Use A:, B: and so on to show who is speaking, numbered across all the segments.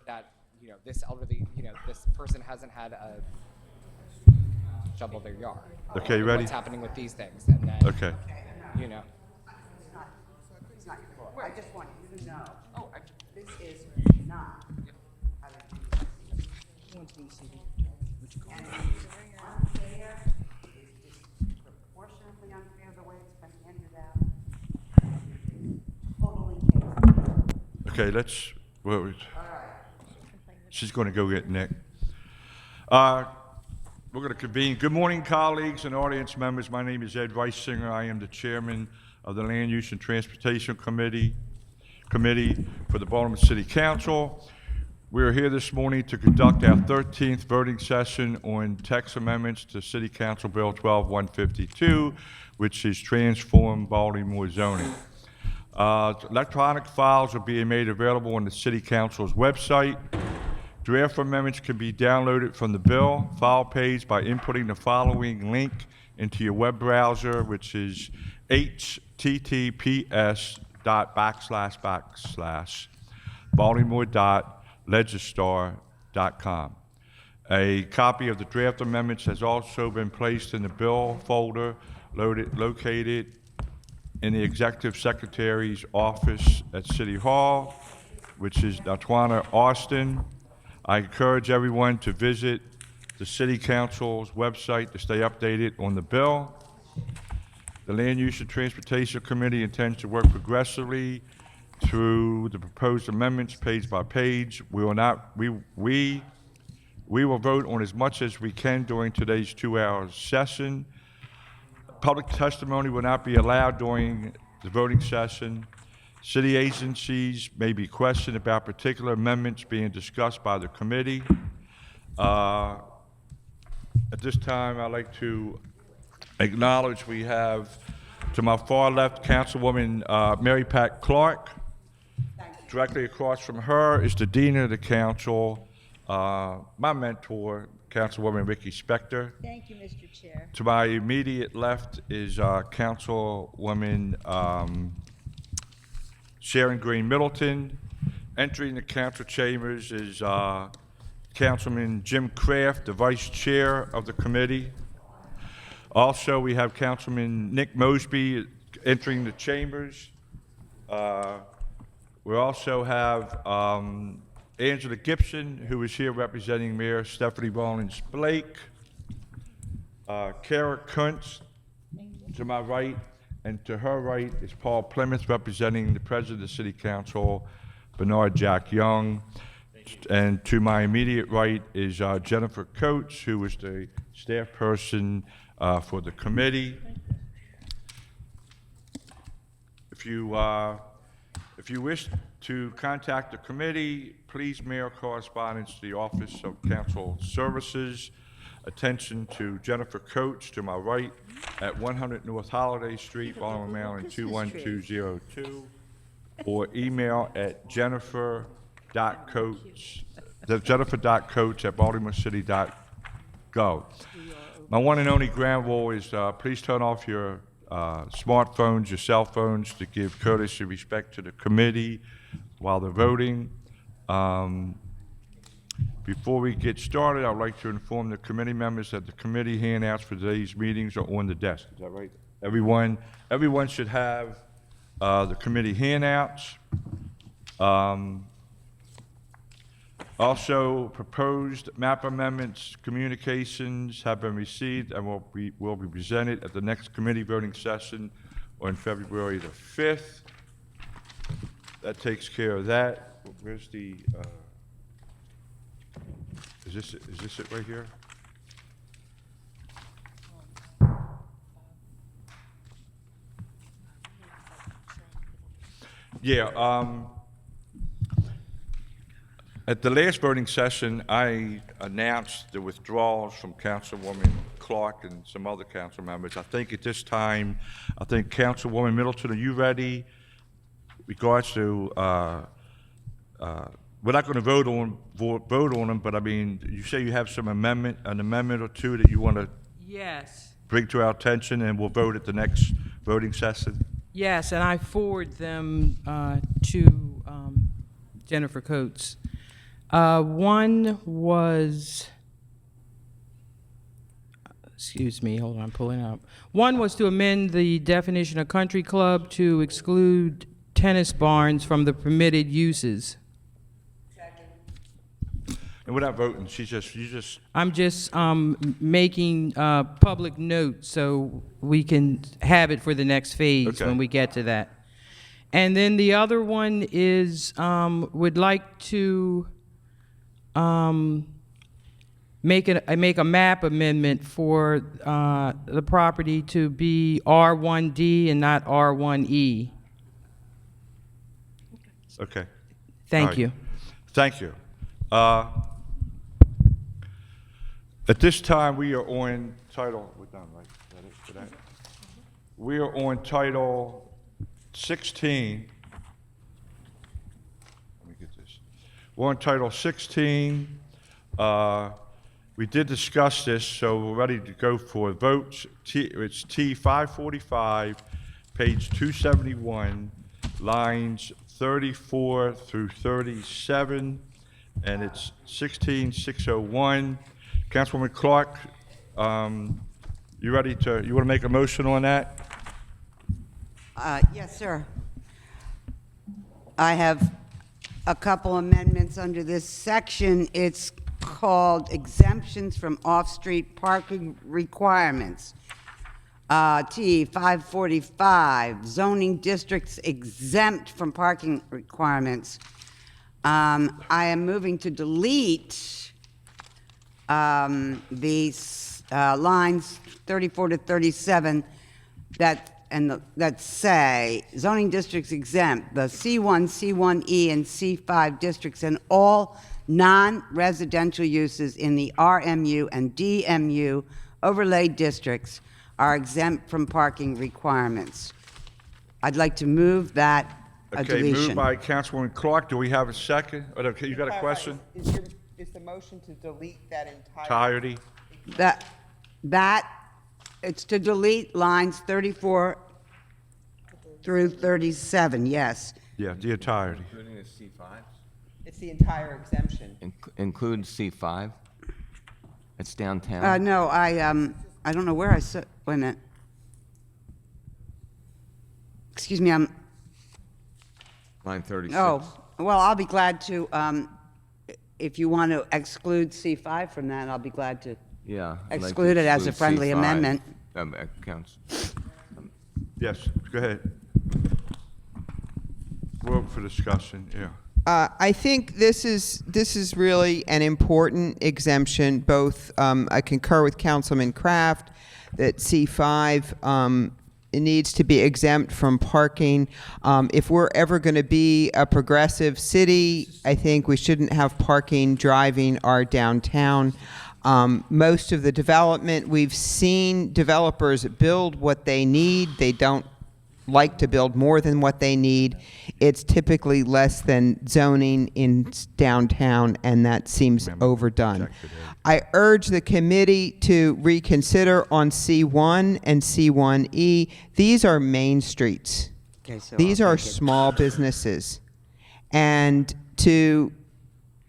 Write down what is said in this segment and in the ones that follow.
A: that, this elderly, this person hasn't had a shovel their yard.
B: Okay,
A: And
B: ready?
A: What's happening with these things, and then,
B: Okay.
A: you know.
C: It's not your fault. I just want you to know, this is not how to do this. And it's unfair, it's disproportionately unfair the way it's been handed out. Totally tasteless.
B: Okay, let's, well,
C: All right.
B: she's going to go get Nick. We're going to convene. Good morning, colleagues and audience members. My name is Ed Weisinger. I am the chairman of the Land Use and Transportation Committee for the Baltimore City Council. We are here this morning to conduct our 13th voting session on text amendments to City Council Bill 12-152, which is TransForm Baltimore zoning. Electronic files are being made available on the City Council's website. Draft amendments can be downloaded from the bill file page by inputting the following link into your web browser, which is https://baltimore.legistar.com. A copy of the draft amendments has also been placed in the bill folder located in the Executive Secretary's office at City Hall, which is Natwana Austin. I encourage everyone to visit the City Council's website to stay updated on the bill. The Land Use and Transportation Committee intends to work progressively through the proposed amendments page by page. We will vote on as much as we can during today's 2-hour session. Public testimony will not be allowed during the voting session. City agencies may be questioned about particular amendments being discussed by the committee. At this time, I'd like to acknowledge we have, to my far left, Councilwoman Mary Pat Clark. Directly across from her is the Dean of the Council, my mentor, Councilwoman Ricky Spector.
D: Thank you, Mr. Chair.
B: To my immediate left is Councilwoman Sharon Green Middleton. Entering the council chambers is Councilman Jim Kraft, the vice chair of the committee. Also, we have Councilman Nick Mosby entering the chambers. We also have Angela Gibson, who is here representing Mayor Stephanie Rollins Blake. Kara Kuntz to my right, and to her right is Paul Plymouth representing the President of the City Council, Bernard Jack Young. And to my immediate right is Jennifer Coates, who is the staff person for the committee. If you wish to contact the committee, please mail correspondence to the Office of Council Services. Attention to Jennifer Coates to my right at 100 North Holiday Street, Baltimore, Maryland 21202, or email at jennifer.coates@baltimorecity.gov. My one and only ground rule is please turn off your smartphones, your cell phones, to give courtesy and respect to the committee while they're voting. Before we get started, I'd like to inform the committee members that the committee handouts for today's meetings are on the desk. Is that right? Everyone should have the committee handouts. Also, proposed map amendments communications have been received and will be presented at the next committee voting session on February the 5th. That takes care of that. Where's the? Is this it right here? Yeah. At the last voting session, I announced the withdrawals from Councilwoman Clark and some other council members. I think at this time, Councilwoman Middleton, are you ready? Regards to, we're not going to vote on them, but I mean, you say you have an amendment or two that you want to
E: Yes.
B: bring to our attention, and we'll vote at the next voting session.
E: Yes, and I forward them to Jennifer Coates.
D: One was, excuse me, hold on, I'm pulling up. One was to amend the definition of country club to exclude tennis barns from the permitted uses.
B: And without voting,
D: I'm just making public note so we can have it for the next phase
B: Okay.
D: when we get to that. And then the other one is would like to make a map amendment for the property to be R1D and not R1E.
B: okay.
D: Thank
B: All right.
D: you.
B: Thank you. At this time, we are on title, we're done, right? Is that it for that? We are on title 16. Let me get this. We're on title 16. We did discuss this, so we're ready to go for votes. It's T545, page 271, lines 34 through 37, and it's 16601. Councilwoman Clark, you want to make a motion on that?
C: Yes, sir. I have a couple amendments under this section. It's called exemptions from off-street parking requirements. T 545, zoning districts exempt from parking requirements. I am moving to delete these lines 34 to 37 that say zoning districts exempt the C1, C1E, and C5 districts and all non-residential uses in the RMU and DMU overlay districts are exempt from parking requirements. I'd like to move that a
B: Okay,
C: deletion.
B: moved by Councilwoman Clark. Do we have a second? Okay, you got a question?
E: Is the motion to delete that entire?
B: Entirety?
C: It's to delete lines 34 through 37, yes.
B: Yeah, the entirety.
F: Including the C5?
E: It's the entire exemption.
F: Include C5? It's downtown?
C: No, I don't know where I said, wait a minute. Excuse me,
F: Line 36?
C: oh, well, I'll be glad to, if you want to exclude C5 from that, I'll be glad to.
F: Yeah. I'd like to
C: Exclude it as a
F: exclude
C: friendly
F: C5.
C: amendment.
F: Counts.
B: Yes, go ahead. We're open for discussion, yeah.
E: I think this is really an important exemption. Both I concur with Councilman Kraft that C5 it needs to be exempt from parking. If we're ever going to be a progressive city, I think we shouldn't have parking driving our downtown. Most of the development, we've seen developers build what they need. They don't like to build more than what they need. It's typically less than zoning in downtown, and that seems overdone. I urge the committee to reconsider on C1 and C1E. These are main streets.
C: Okay, so
E: These
C: I'll
E: are
C: take it.
E: small businesses. And to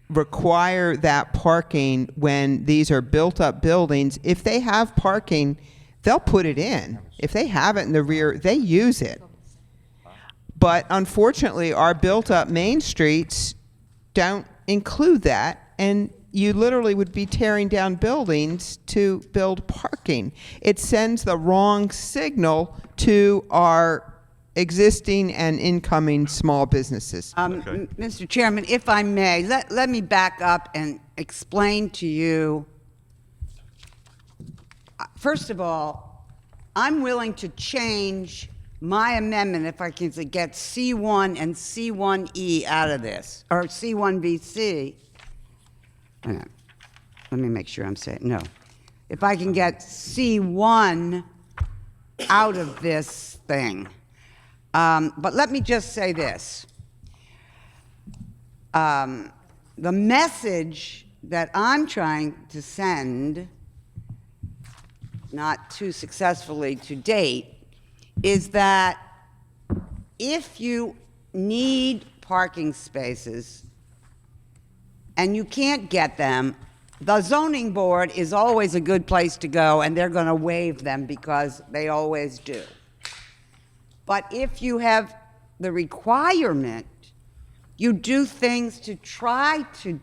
E: require that parking when these are built-up buildings, if they have parking, they'll put it in. If they have it in the rear, they use it. But unfortunately, our built-up main streets don't include that, and you literally would be tearing down buildings to build parking. It sends the wrong signal to our existing and incoming small businesses.
B: Okay.
C: Mr. Chairman, if I may, let me back up and explain to you. First of all, I'm willing to change my amendment if I can get C1 and C1E out of this, or C1BC. Hang on. Let me make sure I'm saying, no. If I can get C1 out of this thing. But let me just say this. The message that I'm trying to send, not too successfully to date, is that if you need parking spaces and you can't get them, the zoning board is always a good place to go, and they're going to waive them because they always do. But if you have the requirement, you do things to try to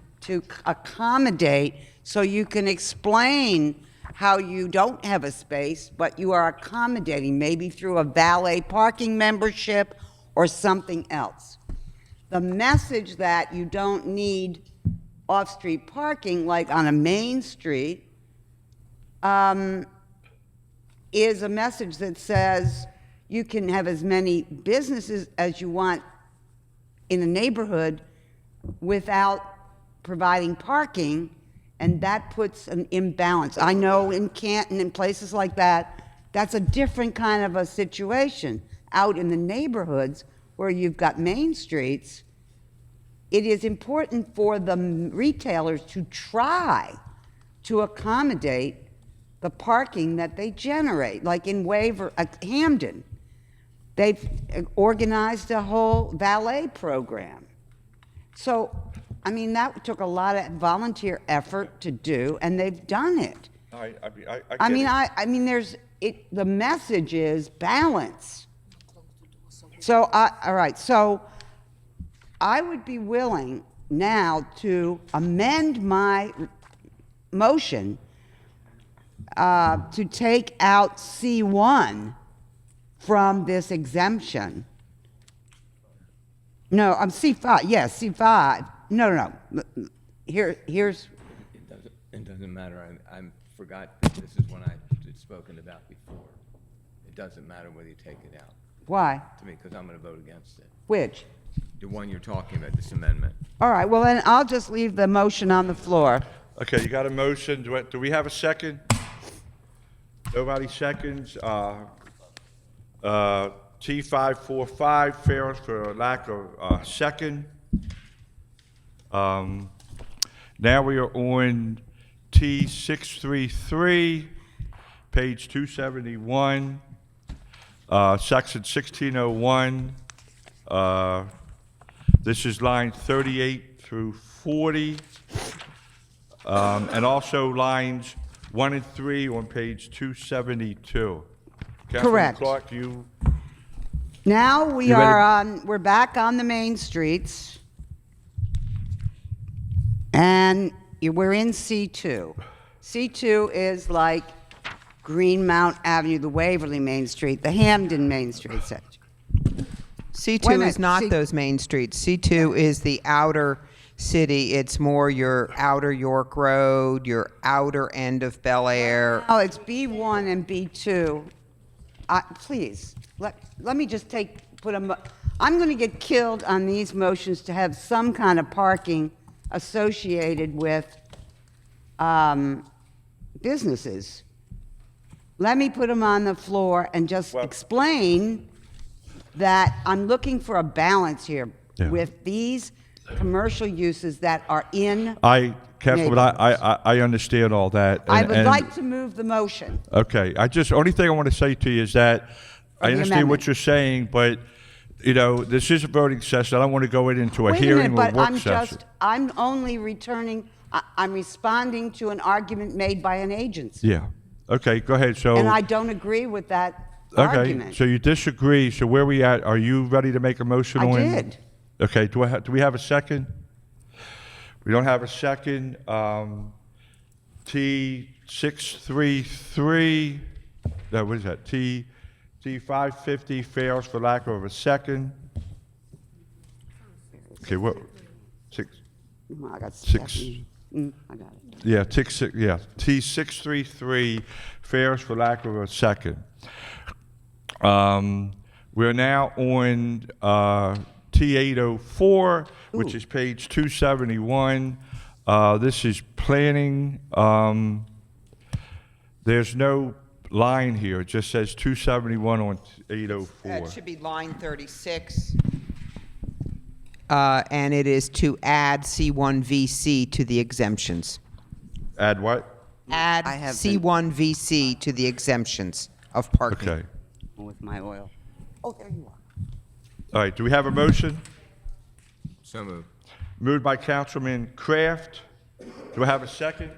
C: accommodate, so you can explain how you don't have a space, but you are accommodating, maybe through a valet parking membership or something else. The message that you don't need off-street parking, like on a main street, is a message that says you can have as many businesses as you want in a neighborhood without providing parking, and that puts an imbalance. I know in Canton and places like that, that's a different kind of a situation. Out in the neighborhoods where you've got main streets, it is important for the retailers to try to accommodate the parking that they generate. Like in Hamden, they've organized a whole valet program. So, I mean, that took a lot of volunteer effort to do, and they've done it. I mean, the message is balance. So, all right, so I would be willing now to amend my motion to take out C1 from this exemption. No, I'm C5, yes, C5. No. Here's.
F: It doesn't matter. I forgot that this is one I had spoken about before. It doesn't matter whether you take it out
C: Why?
F: to me, because I'm going to vote against it.
C: Which?
F: The one you're talking about, this amendment.
C: All right, well then I'll just leave the motion on the floor.
B: Okay, you got a motion. Do we have a second? Nobody seconds. T545 fails for lack of second. Now we are on T633, page 271, section 1601. This is line 38 through 40, and also lines 1 and 3 on page 272. Councilwoman
C: Correct.
B: Clark, you
C: Now
B: You ready?
C: we're back on the main streets, and we're in C2. C2 is like Greenmount Avenue, the Waverly Main Street, the Hamden Main Street section. Wait a
E: C2
C: minute,
E: is not those main streets. C2 is the outer city. It's more your outer York Road, your outer end of Bel Air.
C: Oh, it's B1 and B2. Please, let me just I'm going to get killed on these motions to have some kind of parking associated with businesses. Let me put them on the floor and just explain that I'm looking for a balance here with these commercial uses that are in.
B: Councilwoman, I understand all that.
C: I would like to move the motion.
B: Okay, only thing I want to say to you is that I understand
C: amendment.
B: what you're saying, but, you know, this is a voting session. I don't want to go into a
C: Wait a
B: hearing
C: minute,
B: or
C: but
B: work session.
C: I'm only I'm responding to an argument made by an agency.
B: Yeah, okay, go ahead, so.
C: And I don't agree with that
B: Okay,
C: argument.
B: so you disagree, so where we at? Are you ready to make a motion
C: I
B: on?
C: did.
B: Okay, do we have a second? We don't have a second. T633, no, what is that? T550 fails for lack of a second. Okay, what?
C: I got
B: Six.
C: I got it.
B: Yeah, T633 fails for lack of a second. We're now on T804, which is page 271. This is planning. There's no line here. It just says 271 on 804.
E: It should be line 36. And it is to add C1VC to the exemptions.
B: Add what?
E: Add
C: I have been-
E: C1VC to the exemptions of parking.
B: Okay.
C: With my oil. Oh, there you are.
B: All right, do we have a motion?
F: So moved.
B: Moved by Councilman Kraft. Do I have a second?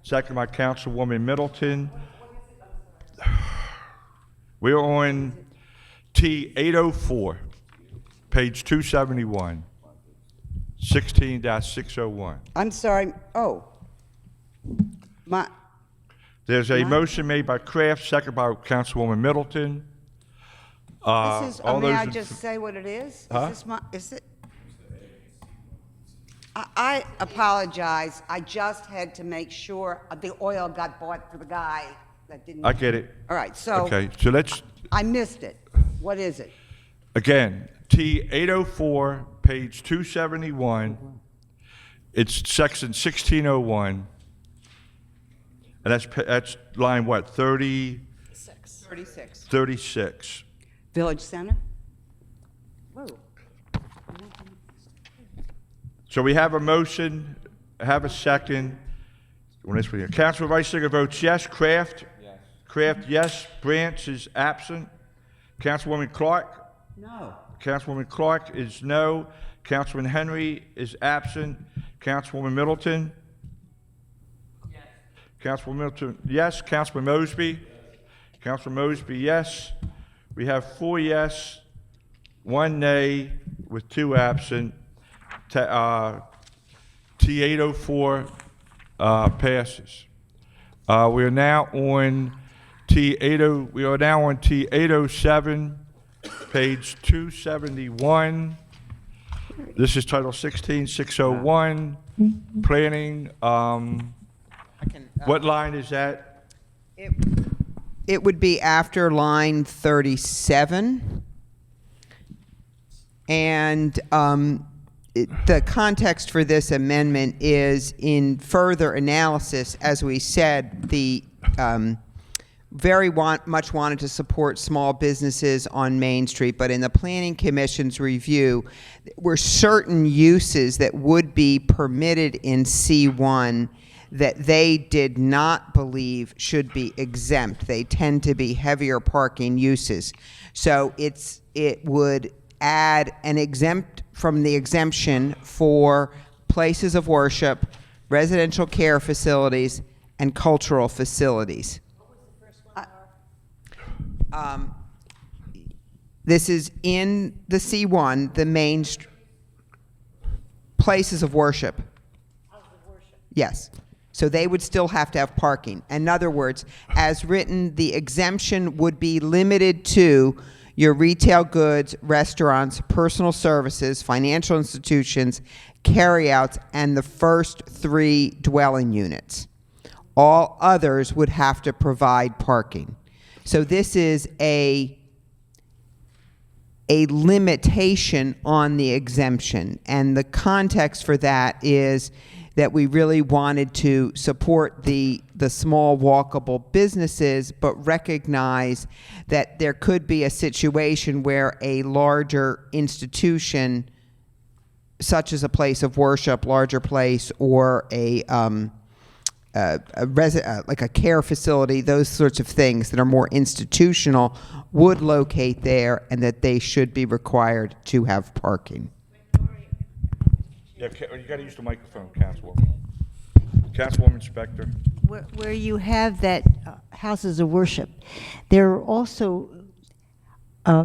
B: Second by Councilwoman Middleton. We're on T804, page 271, 16-601.
C: I'm sorry, oh.
B: There's a motion made by Kraft, second by Councilwoman Middleton.
C: This is,
B: all
C: may
B: those
C: I
B: in
C: just say what it is?
B: Huh?
C: Is it? I apologize, I just had to make sure the oil got bought for the guy that didn't.
B: I get it.
C: All right, so
B: Okay, so let's,
C: I missed it. What is it?
B: again, T804, page 271. It's section 1601. And that's line what,
E: 36.
B: 36.
C: Village Center? Whoa.
B: So we have a motion, have a second. Councilman Reisinger votes yes. Kraft? Yes. Kraft, yes. Branch is absent. Councilwoman Clark?
C: No.
B: Councilwoman Clark is no. Councilman Henry is absent. Councilwoman Middleton? Yes. Councilwoman Middleton, yes. Councilman Mosby? Councilman Mosby, yes. We have 4 yes, 1 nay, with 2 absent. T804 passes. We are now on T807, page 271. This is Title 16, 601, planning. What line is that?
E: It would be after line 37. And the context for this amendment is in further analysis, as we said, the very much wanted to support small businesses on Main Street, but in the Planning Commission's review, were certain uses that would be permitted in C1 that they did not believe should be exempt. They tend to be heavier parking uses. So it would add an exempt from the exemption for places of worship, residential care facilities, and cultural facilities. This is in the C1, the main places of worship. Yes. So they would still have to have parking. In other words, as written, the exemption would be limited to your retail goods, restaurants, personal services, financial institutions, carryouts, and the first 3 dwelling units. All others would have to provide parking. So this is a limitation on the exemption. And the context for that is that we really wanted to support the small walkable businesses, but recognize that there could be a situation where a larger institution, such as a place of worship, larger place, or like a care facility, those sorts of things that are more institutional, would locate there, and that they should be required to have parking.
B: Yeah, you got to use the microphone, Councilwoman. Councilwoman Spector.
G: Where you have that houses of worship, there are also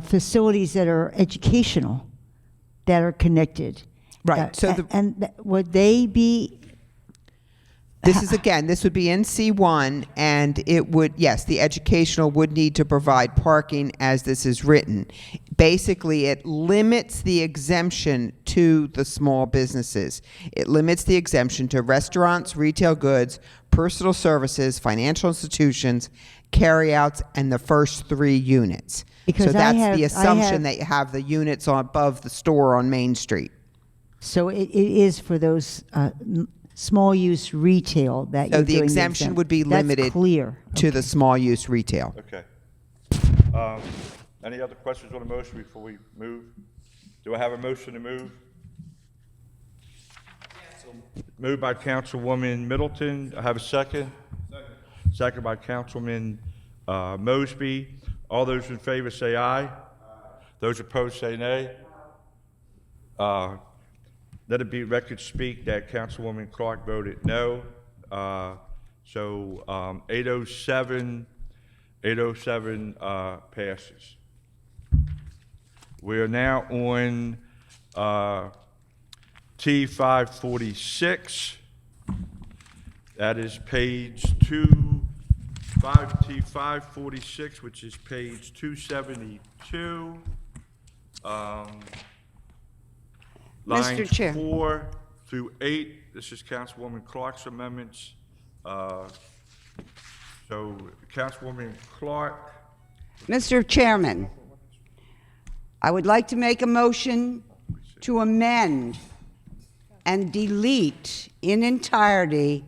G: facilities that are educational that are connected.
E: Right. So
G: would they be?
E: This would be in C1, and it would, yes, the educational would need to provide parking as this is written. Basically, it limits the exemption to the small businesses. It limits the exemption to restaurants, retail goods, personal services, financial institutions, carryouts, and the first 3 units.
G: Because
E: so that's the assumption that you have the units above the store on Main Street.
G: So it is for those small use retail that you're
E: So the
G: doing
E: exemption would be limited
G: That's clear.
E: to the small use retail.
B: Okay. Any other questions on the motion before we move? Do I have a motion to move? Moved by Councilwoman Middleton. I have a second. Second by Councilman Mosby. All those in favor say aye. Those opposed say nay. let it be record speak that Councilwoman Clark voted no. So 807 passes. We are now on T546. That is page T546, which is page 272. Lines
C: Chair.
B: 4 through 8. This is Councilwoman Clark's amendments. So Councilwoman Clark.
C: Mr. Chairman, I would like to make a motion to amend and delete in entirety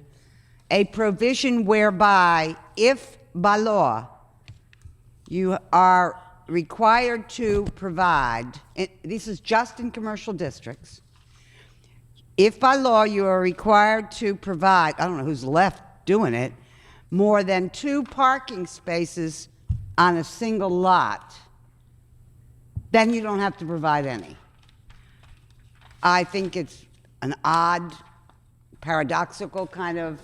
C: a provision whereby, if by law you are required to provide, this is just in commercial districts, if by law you are required to provide, I don't know who's left doing it, more than 2 parking spaces on a single lot, then you don't have to provide any. I think it's an odd, paradoxical kind of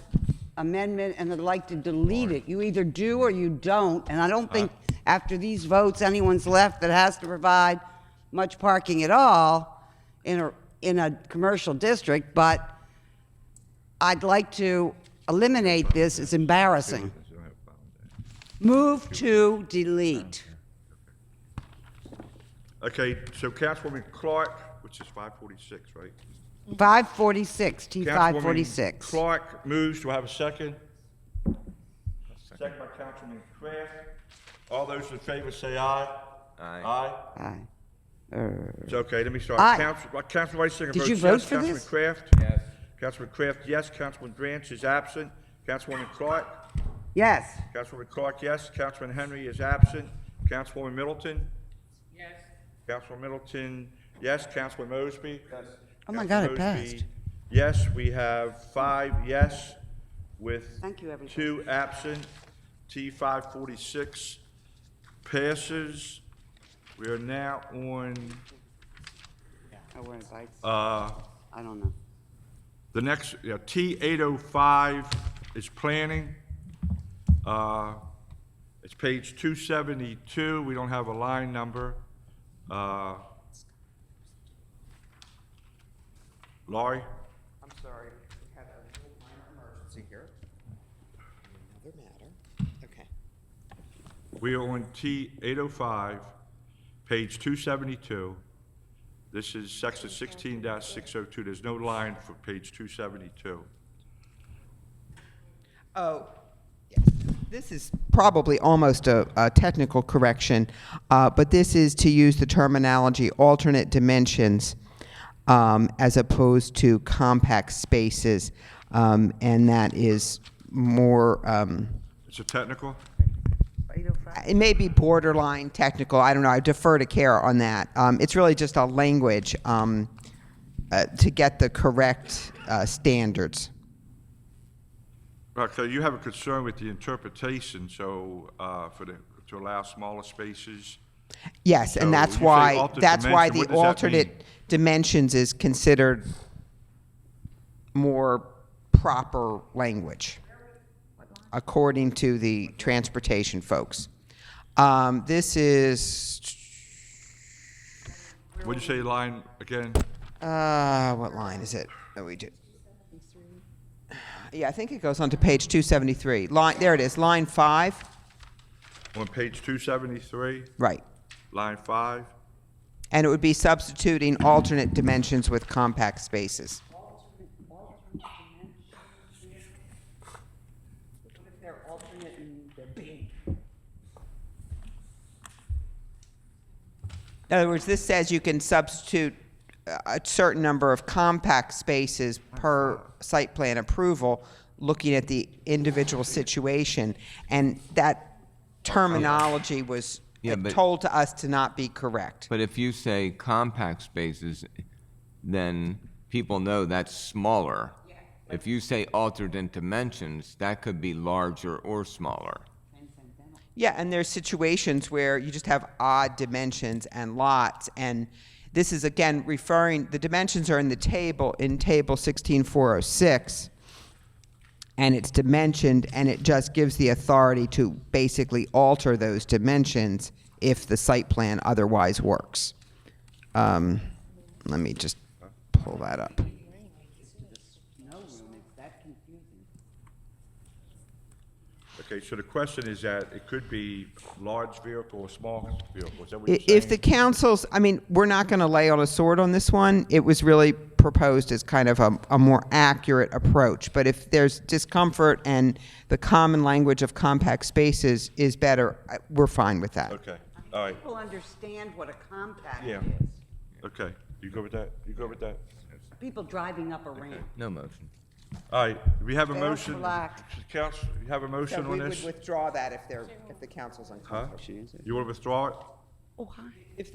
C: amendment, and I'd like to delete it. You either do or you don't, and I don't think after these votes anyone's left that has to provide much parking at all in a commercial district, but I'd like to eliminate this. It's embarrassing. Move to delete.
B: Okay, so Councilwoman Clark, which is 546, right?
C: 546, T546.
B: Councilwoman Clark moves. Do I have a second? Second by Councilman Kraft. All those in favor say aye.
F: Aye.
B: Aye.
C: Aye.
B: It's okay, let me start.
C: Aye.
B: Councilman Vice Singer
C: Did
B: votes
C: you vote
B: yes.
C: for
B: Councilman
C: this?
B: Kraft?
F: Yes.
B: Councilman Kraft, yes. Councilman Branch is absent. Councilwoman Clark?
C: Yes.
B: Councilwoman Clark, yes. Councilman Henry is absent. Councilwoman Middleton?
D: Yes.
B: Councilwoman Middleton, yes. Councilman Mosby? Yes.
C: Oh my God, it passed.
B: Yes, we have 5 yes with
C: Thank you, everybody.
B: 2 absent. T546 passes. We are now on
C: Oh, we're in bites.
B: uh,
C: I don't know.
B: the next, T805 is planning. It's page 272. We don't have a line number. Laurie?
A: I'm sorry, we had a little minor emergency here.
E: Another matter. Okay.
B: We are on T805, page 272. This is section 16-602. There's no line for page 272.
E: Oh, yes. This is probably almost a technical correction, but this is to use the terminology alternate dimensions as opposed to compact spaces, and that is more,
B: It's a technical?
E: it may be borderline technical. I don't know. I defer to Kara on that. It's really just a language to get the correct standards.
B: Okay, you have a concern with the interpretation, so to allow smaller spaces.
E: Yes, and
B: So
E: that's
B: you say
E: why
B: alternate
E: that's why
B: dimension,
E: the
B: what does that mean?
E: alternate dimensions is considered more proper language, according to the transportation folks. This is
B: What'd you say, line again?
E: what line is it? Oh, we do. Yeah, I think it goes on to page 273. There it is, line 5.
B: On page 273,
E: Right.
B: line 5.
E: And it would be substituting alternate dimensions with compact spaces. In other words, this says you can substitute a certain number of compact spaces per site plan approval, looking at the individual situation, and that terminology was
F: Yeah, but-
E: told to us to not be correct.
F: But if you say compact spaces, then people know that's smaller. If you say alternate dimensions, that could be larger or smaller.
E: Yeah, and there's situations where you just have odd dimensions and lots, and This is again referring, the dimensions are in table 16406, and it's dimensioned, and it just gives the authority to basically alter those dimensions if the site plan otherwise works. Let me just pull that up.
C: No room, it's that confusing.
B: Okay, so the question is that it could be large vehicle or small vehicle, is that what you're saying?
E: If the council's, I mean, we're not going to lay on a sword on this one. It was really proposed as kind of a more accurate approach. But if there's discomfort and the common language of compact spaces is better, we're fine with that.
B: Okay, all right,
C: People understand what a compact
B: Yeah.
C: is.
B: okay. You go with that? You go with that?
C: People driving up a ramp.
F: No motion.
B: All right, we have a
C: Fail,
B: motion.
C: relax.
B: Council, you have a motion on this?
E: withdraw that if the council's
B: Huh? You want to withdraw it?
C: Oh, hi.
E: If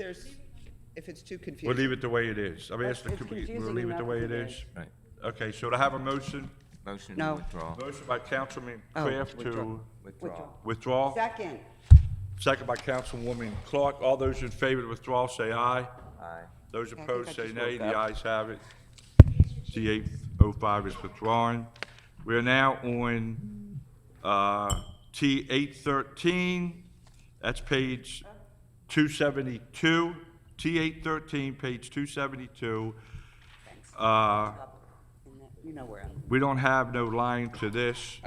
E: it's too confusing.
B: We'll leave it the way it is. I mean,
C: It's confusing
B: we'll leave it the
C: enough
B: way
C: as
B: it
C: it
B: is.
C: is.
F: Right.
B: Okay, so to have a motion,
F: Motion
C: No.
F: to withdraw.
B: motion by Councilman
C: Oh,
B: Kraft
C: withdraw.
B: to
F: Withdraw.
B: withdraw,
C: Second.
B: second by Councilwoman Clark. All those in favor of withdrawal say aye.
F: Aye.
B: Those
C: I think
B: opposed
C: I
B: say
C: just
B: nay.
C: woke
B: The
C: up.
B: ayes have it. T805 is withdrawn. We are now on T813. That's page 272. T813, page 272.
C: You know where I'm.
B: We don't have no line to this.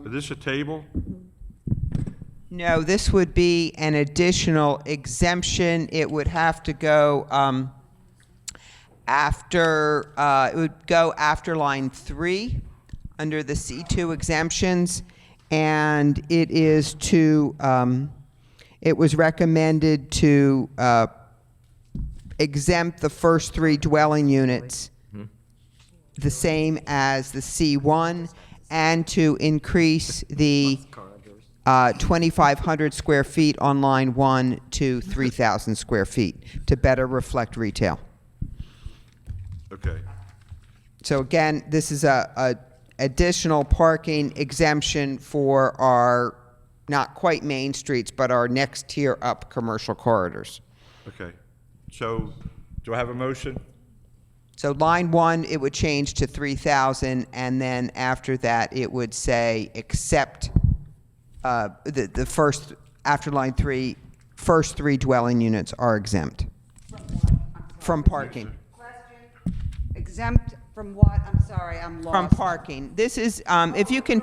B: Is this a table?
E: No, this would be an additional exemption. It would have to go it would go after line 3 under the C2 exemptions, and it is to, it was recommended to exempt the first 3 dwelling units the same as the C1, and to increase the 2,500 square feet on line 1 to 3,000 square feet to better reflect retail.
B: Okay.
E: So again, this is a additional parking exemption for our, not quite main streets, but our next tier up commercial corridors.
B: Okay. So do I have a motion?
E: So line 1, it would change to 3,000, and then after that, it would say except the first, after line 3, first 3 dwelling units are exempt from parking.
C: Exempt from what? I'm sorry, I'm lost.
E: From parking. This is, if you can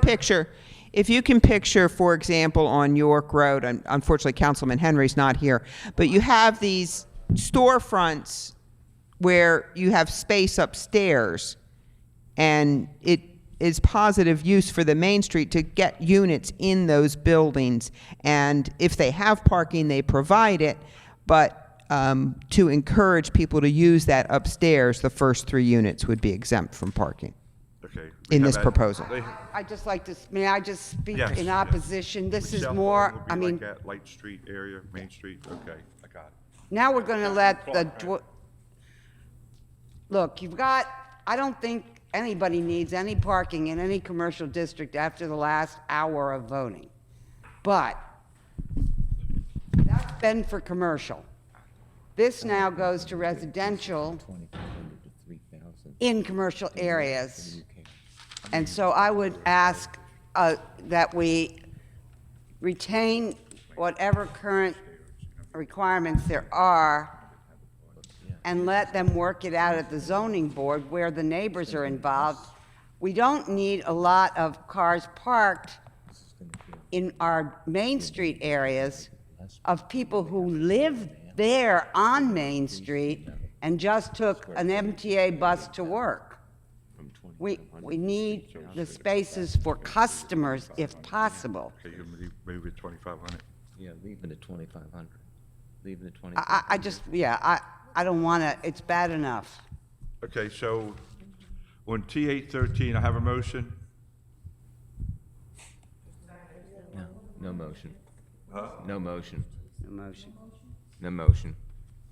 E: picture, for example, on York Road, unfortunately Councilman Henry's not here, but you have these storefronts where you have space upstairs, and it is positive use for the Main Street to get units in those buildings. And if they have parking, they provide it, but to encourage people to use that upstairs, the first 3 units would be exempt from parking
B: Okay.
E: in this proposal.
C: I just like to, may I just speak
B: Yes,
C: in
B: yes.
C: opposition? This is
B: South
C: more,
B: Lawn will be
C: I mean,
B: like that Light Street area, Main Street, okay, I got it.
C: now we're going to let look, you've got, I don't think anybody needs any parking in any commercial district after the last hour of voting. But that's been for commercial. This now goes to residential in commercial areas. And so I would ask that we retain whatever current requirements there are and let them work it out at the zoning board where the neighbors are involved. We don't need a lot of cars parked in our Main Street areas of people who live there on Main Street and just took an MTA bus to work. We need the spaces for customers if possible.
B: Okay, you're gonna move it 2,500.
F: Yeah, leaving it 2,500. Leaving it
C: I just, yeah, I don't want to, it's bad enough.
B: Okay, so on T813, I have a motion.
F: No motion. No motion.
C: No motion.
F: No motion.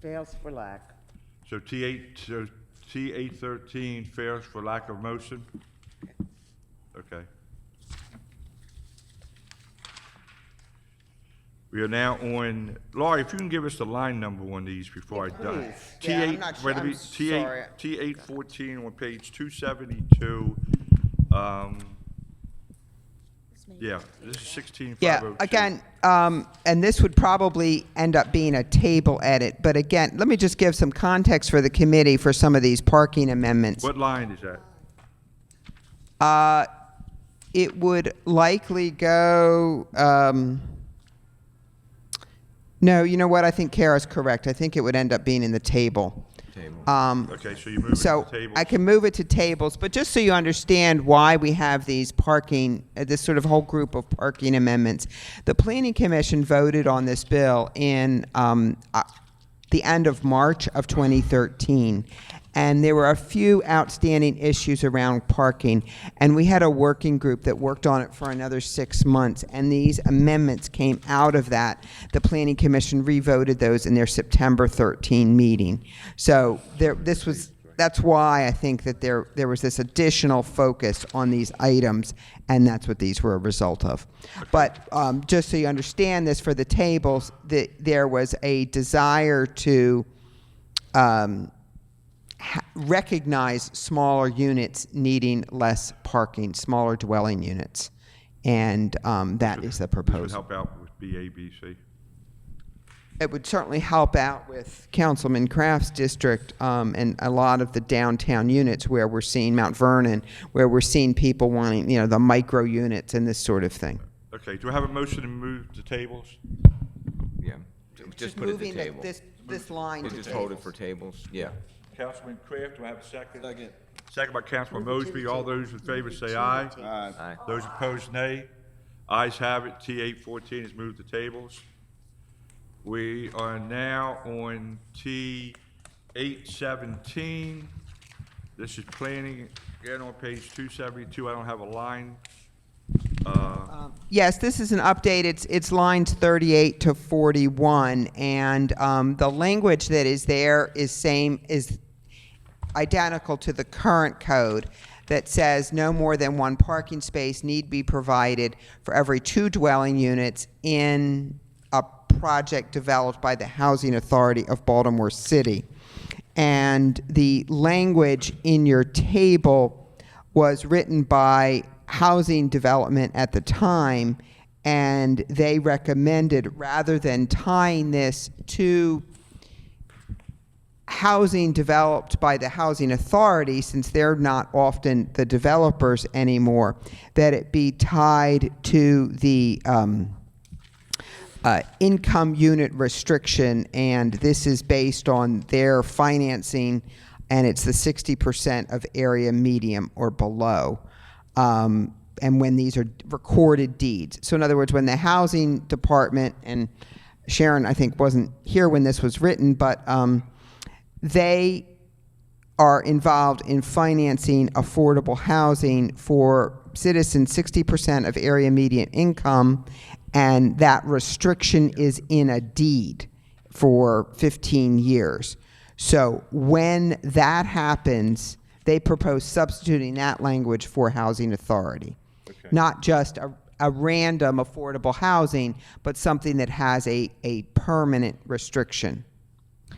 C: Fails for lack.
B: So T813 fails for lack of motion? Okay. We are now on, Laurie, if you can give us the line number on these before I die.
E: please. Yeah, I'm not sure. I'm sorry.
B: T814 on page 272. Yeah, this is 16502.
E: Yeah, again, and this would probably end up being a table edit, but again, let me just give some context for the committee for some of these parking amendments.
B: What line is that?
E: It would likely go, no, you know what? I think Kara's correct. I think it would end up being in the table.
B: Okay, so you move it
E: So
B: to tables.
E: I can move it to tables, but just so you understand why we have these parking, this sort of whole group of parking amendments, the Planning Commission voted on this bill in the end of March of 2013. And there were a few outstanding issues around parking. And we had a working group that worked on it for another 6 months. And these amendments came out of that. The Planning Commission revoted those in their September 13 meeting. So that's why I think that there was this additional focus on these items, and that's what these were a result of. But just so you understand this for the tables, there was a desire to recognize smaller units needing less parking, smaller dwelling units. And that is the
B: This would
E: proposal.
B: help out with BABC.
E: It would certainly help out with Councilman Kraft's district and a lot of the downtown units where we're seeing Mount Vernon, where we're seeing people wanting, the micro units and this sort of thing.
B: Okay, do I have a motion to move to tables?
F: Yeah, just put it to
E: moving
F: table.
E: this line to
F: Just hold it for tables, yeah.
B: Councilman Kraft, do I have a second? Second. Second by Councilman Mosby. All those in favor say aye.
F: Aye.
B: Those opposed, nay. Ayes have it. T814 is moved to tables. We are now on T817. This is planning, again on page 272. I don't have a line.
E: Yes, this is an update. It's lines 38 to 41, and the language that is there is identical to the current code that says no more than one parking space need be provided for every 2 dwelling units in a project developed by the Housing Authority of Baltimore City. And the language in your table was written by Housing Development at the time, and they recommended, rather than tying this to housing developed by the Housing Authority, since they're not often the developers anymore, that it be tied to the income unit restriction, and this is based on their financing, and it's the 60% of area medium or below. And when these are recorded deeds. So in other words, when the housing department, and Sharon, I think, wasn't here when this was written, but they are involved in financing affordable housing for citizens 60% of area median income, and that restriction is in a deed for 15 years. So when that happens, they propose substituting that language for housing authority.
B: Okay.
E: Not just a random affordable housing, but something that has a permanent restriction.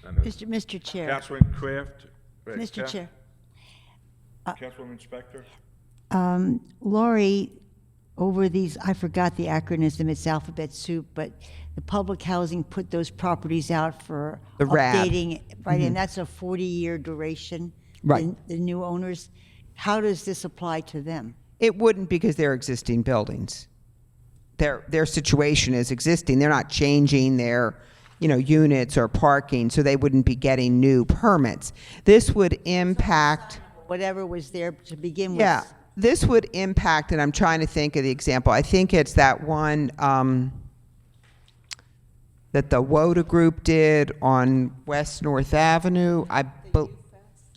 G: Mr. Chair,
B: Councilman Kraft.
G: Mr. Chair,
B: Councilwoman Spector.
G: Laurie, over these, I forgot the acronym, it's alphabet soup, but the public housing put those properties out for
E: The RAD.
G: updating, right, and that's a 40-year duration.
E: Right.
G: The new owners, how does this apply to them?
E: It wouldn't, because they're existing buildings. Their situation is existing. They're not changing their, units or parking, so they wouldn't be getting new permits. This would impact.
G: Whatever was there to begin with.
E: Yeah, this would impact, and I'm trying to think of the example. I think it's that one that the WODA group did on West North Avenue.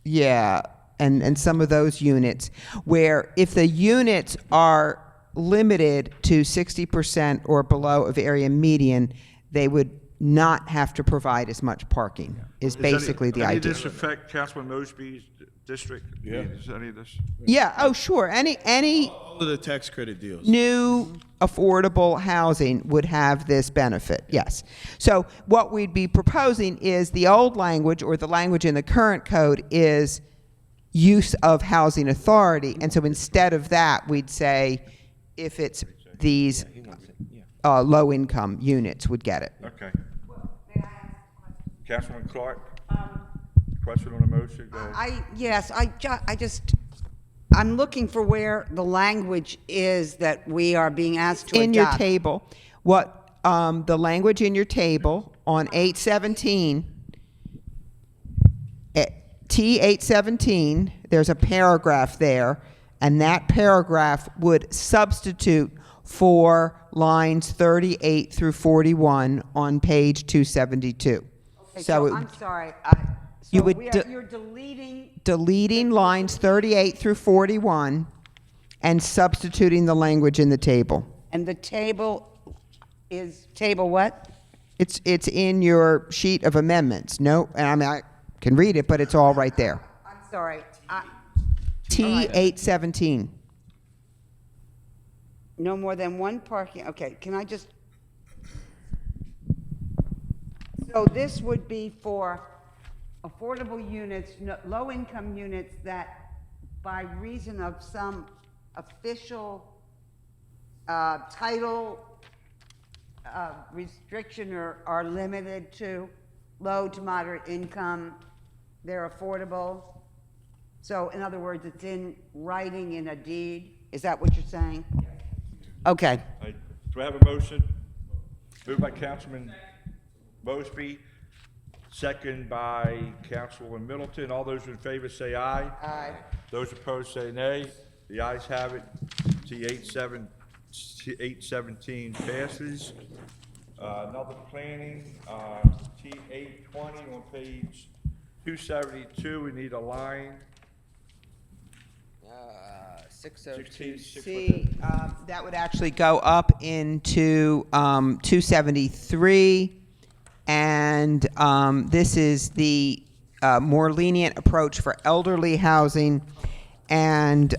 E: Yeah, and some of those units, where if the units are limited to 60% or below of area median, they would not have to provide as much parking, is basically the
B: Any of
E: idea.
B: this affect Councilman Mosby's district?
H: Yeah.
B: Does any of this?
E: Yeah, oh, sure. Any
H: All of the tax credit deals.
E: new affordable housing would have this benefit, yes. So what we'd be proposing is the old language, or the language in the current code, is use of housing authority. And so instead of that, we'd say if it's these low-income units would get it.
B: Okay. Councilman Clark? Question on the motion? Go ahead.
C: Yes, I'm looking for where the language is that we are being asked to
E: In your
C: adopt.
E: table, the language in your table on 817, T817, there's a paragraph there, and that paragraph would substitute for lines 38 through 41 on page 272.
C: Okay,
E: So it-
C: I'm sorry.
E: You
C: So
E: would
C: you're deleting,
E: deleting lines 38 through 41 and substituting the language in the table.
C: and the table is, table what?
E: It's in your sheet of amendments. No, and I mean, I can read it, but it's all right there.
C: I'm sorry.
E: T817.
C: No more than one parking, okay, can I just? So this would be for affordable units, low-income units that by reason of some official title restriction or are limited to low to moderate income, they're affordable. So in other words, it's in writing in a deed, is that what you're saying? Okay.
B: Do I have a motion? Moved by Councilman Mosby, second by Councilman Middleton. All those in favor say aye.
C: Aye.
B: Those opposed say nay. The ayes have it. T817 passes. Another planning, T820 on page 272. We need a line.
A: 602.
E: See, that would actually go up into 273, and this is the more lenient approach for elderly housing, and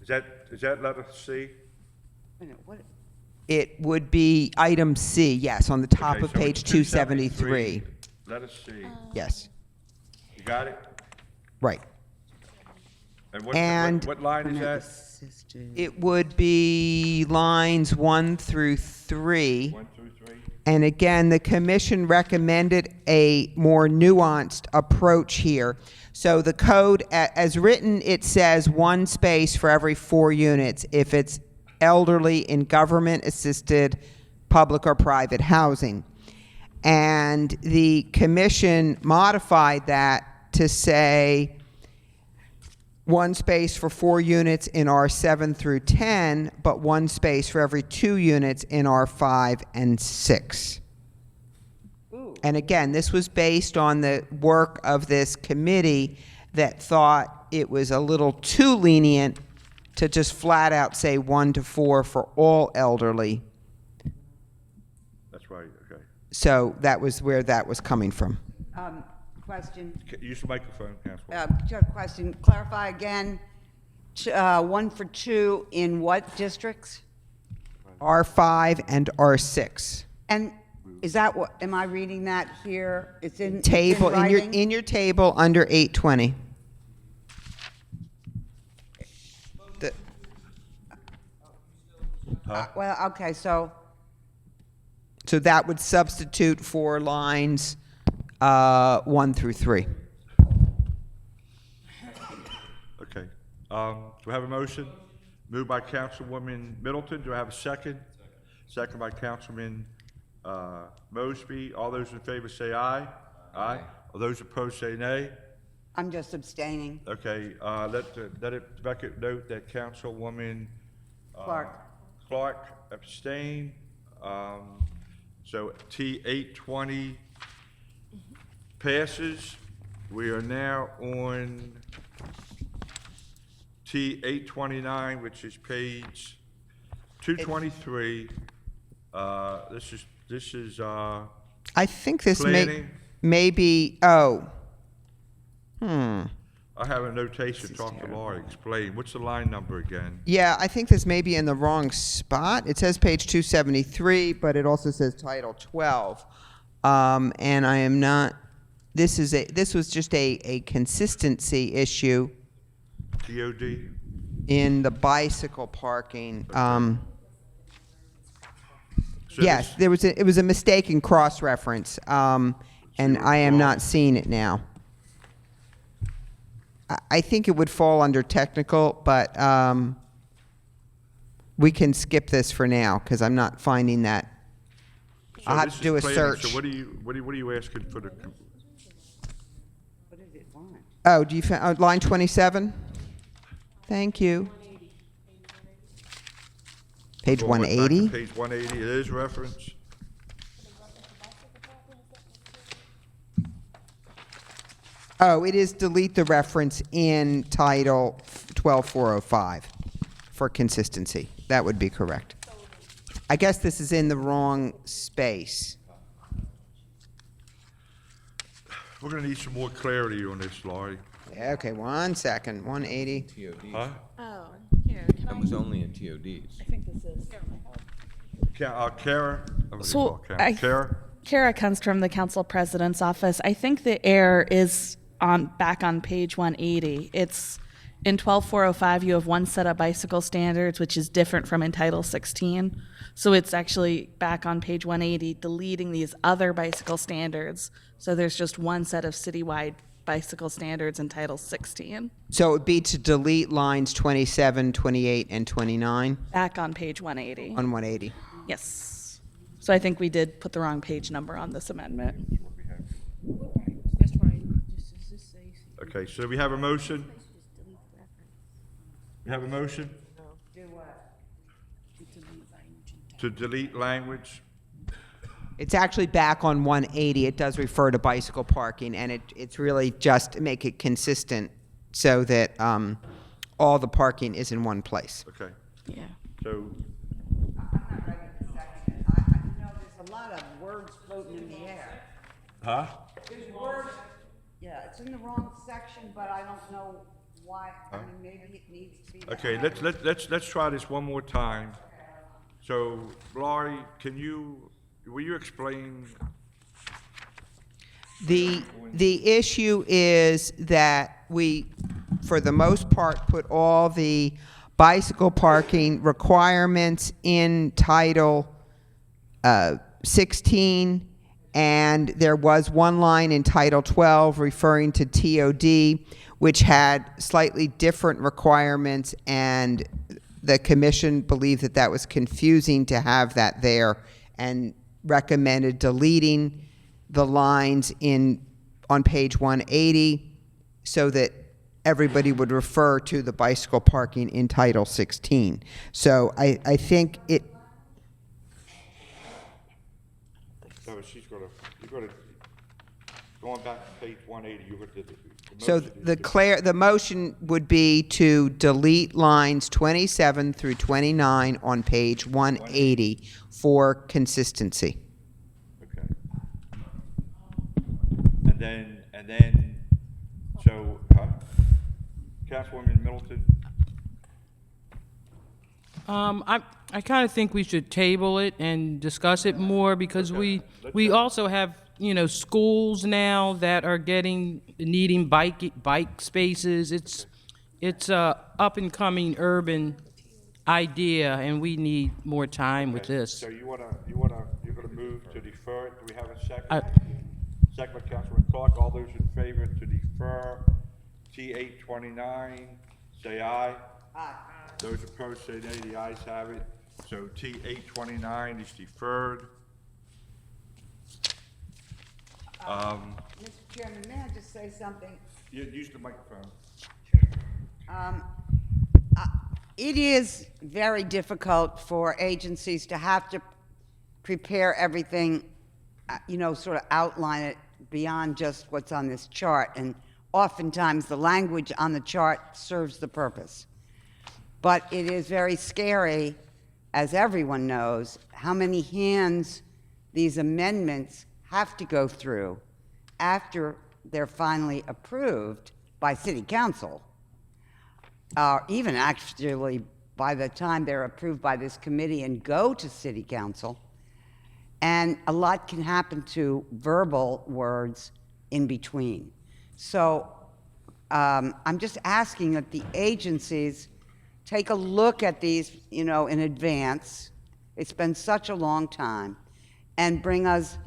B: Is that letter C?
C: Wait a minute, what-
E: it would be item C, yes, on the top
B: Okay,
E: of
B: so
E: page
B: it's
E: 273.
B: Letter C.
E: Yes,
B: You got it?
E: right.
B: And
E: And-
B: what line is that?
E: It would be lines 1 through 3.
B: 1 through 3?
E: And again, the commission recommended a more nuanced approach here. So the code, as written, it says 1 space for every 4 units if it's elderly in government-assisted public or private housing. And the commission modified that to say 1 space for 4 units in R7 through 10, but 1 space for every 2 units in R5 and 6. And again, this was based on the work of this committee that thought it was a little too lenient to just flat out say 1 to 4 for all elderly.
B: That's right, okay.
E: So that was where that was coming from.
C: Question,
B: Use the microphone, Councilman.
C: question, clarify again, 1 for 2 in what districts?
E: R5 and R6.
C: And is that what, am I reading that here? It's in
E: Table,
C: it's in writing?
E: in your table under 820. The-
C: Well, okay, so,
E: So that would substitute for lines 1 through 3.
B: Okay. Do I have a motion? Moved by Councilwoman Middleton. Do I have a second? Second by Councilman Mosby. All those in favor say aye. Aye. All those opposed say nay.
C: I'm just abstaining.
B: Okay, let it record note that Councilwoman Clark abstained. So T820 passes. We are now on T829, which is page 223. This is,
E: I think this
B: planning.
E: may be, oh.
B: I have a notation, talk to Laura, explain. What's the line number again?
E: Yeah, I think this may be in the wrong spot. It says page 273, but it also says Title 12. And I am not, this was just a consistency issue
B: TOD?
E: in the bicycle parking.
B: So
E: Yes, it was a mistaken cross-reference, and I am not seeing it now. I think it would fall under technical, but we can skip this for now because I'm not finding that. I'll have
B: this
E: to do a
B: is planning.
E: search.
B: So what are you asking for the,
C: What did it want?
E: Oh, do you find line 27? Thank you. Page
B: going back to
E: 180.
B: Page 180, it is reference?
E: Oh, it is delete the reference in Title 12405 for consistency. That would be correct. I guess this is in the wrong space.
B: We're gonna need some more clarity on this, Laurie.
E: Yeah, okay, 1 second. 180.
F: TOD.
B: Huh?
H: Oh, here, can
F: That was only in TODs.
H: I think this is.
B: Kara? What do you
H: So,
B: call Kara? Kara?
H: Kara comes from the council president's office. I think the error is back on page 180. It's in 12405, you have one set of bicycle standards, which is different from in Title 16. So it's actually back on page 180, deleting these other bicycle standards. So there's just one set of citywide bicycle standards in Title 16.
E: So it would be to delete lines 27, 28, and 29
H: Back on page 180.
E: on 180.
H: Yes. So I think we did put the wrong page number on this amendment.
G: That's right.
B: Okay, so we have a motion? We have a motion?
C: Do what?
B: To delete language?
E: It's actually back on 180. It does refer to bicycle parking, and it's really just to make it consistent so that all the parking is in one place.
B: Okay,
H: Yeah.
B: so,
C: I'm not ready to second it. I know there's a lot of words floating in the air.
B: huh?
C: There's words, yeah, it's in the wrong section, but I don't know why. I mean, maybe it needs to be. that
B: Okay,
C: way.
B: let's try this one more time. So, Laurie, will you explain?
E: The issue is that we, for the most part, put all the bicycle parking requirements in Title 16, and there was one line in Title 12 referring to TOD, which had slightly different requirements, and the commission believed that that was confusing to have that there, and recommended deleting the lines on page 180 so that everybody would refer to the bicycle parking in Title 16. So I think it,
B: No, going back to page 180, you're gonna do the
E: so
B: motion is
E: the motion would be to delete lines 27 through 29 on page 180 for consistency.
B: Okay. And then, so, Councilwoman Middleton?
D: I kind of think we should table it and discuss it more because we also have, schools now that are needing bike spaces. It's a up and coming urban idea, and we need more time with this.
B: So you're gonna move to defer it? Do we have a second?
D: I-
B: Second by Councilman Clark. All those in favor to defer T829, say aye.
C: Aye.
B: Those opposed, say nay. The ayes have it. So T829 is deferred.
C: Mr. Chairman, may I just say something?
B: Use the microphone.
C: It is very difficult for agencies to have to prepare everything, sort of outline it beyond just what's on this chart. And oftentimes, the language on the chart serves the purpose. But it is very scary, as everyone knows, how many hands these amendments have to go through after they're finally approved by City Council, even actually by the time they're approved by this committee and go to City Council. And a lot can happen to verbal words in between. So I'm just asking that the agencies take a look at these, in advance. It's been such a long time, and bring us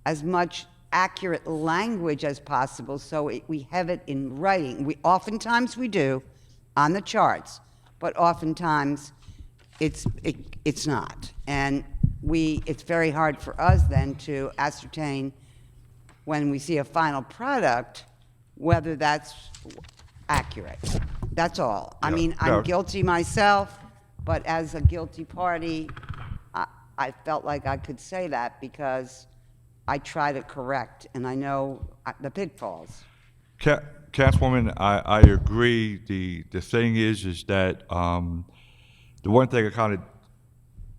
C: as much accurate language as possible so we have it in writing. Oftentimes we do on the charts, but oftentimes it's not. And it's very hard for us then to ascertain when we see a final product whether that's accurate. That's all. I mean, I'm guilty myself, but as a guilty party, I felt like I could say that because I try to correct, and I know the pitfalls.
B: Councilwoman, I agree. The thing is that the one thing I kind of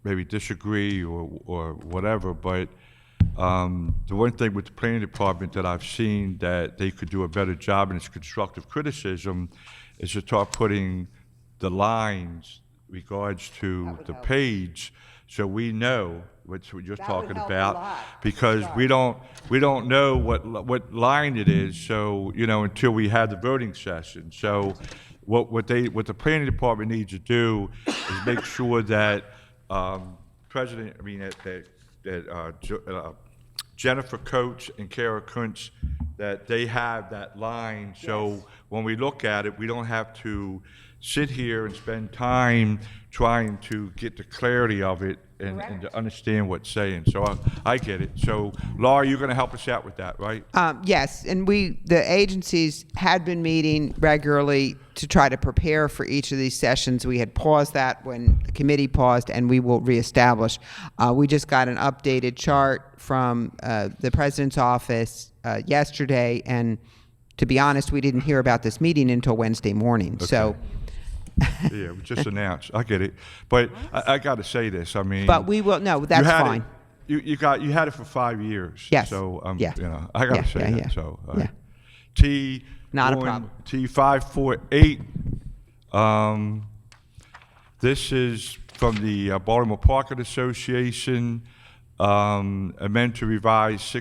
B: maybe disagree or whatever, but the one thing with the planning department that I've seen that they could do a better job in its constructive criticism is to start putting the lines regards to the page, so we know what you're talking about, because we don't know what line it is. So until we have the voting session. So what the planning department needs to do is make sure that Jennifer Coates and Kara Kuntz, that they have that line, so when we look at it, we don't have to sit here and spend time trying to get the clarity of it and to understand what's saying. So I get it. So Laura, you're going to help us out with that, right?
E: Yes, and the agencies had been meeting regularly to try to prepare for each of these sessions. We had paused that when the committee paused, and we will reestablish. We just got an updated chart from the president's office yesterday, and to be honest, we didn't hear about this meeting until Wednesday morning. Okay. So.
B: Yeah, it was just announced. I get it, but I got to say this. I mean,
E: but we will. No, that's fine.
B: You had it for 5 years.
E: Yes.
B: So
E: yeah.
B: I got to say that. Yeah. So
E: Not a problem.
B: T548. This is from the Baltimore Parking Association. Amend to revise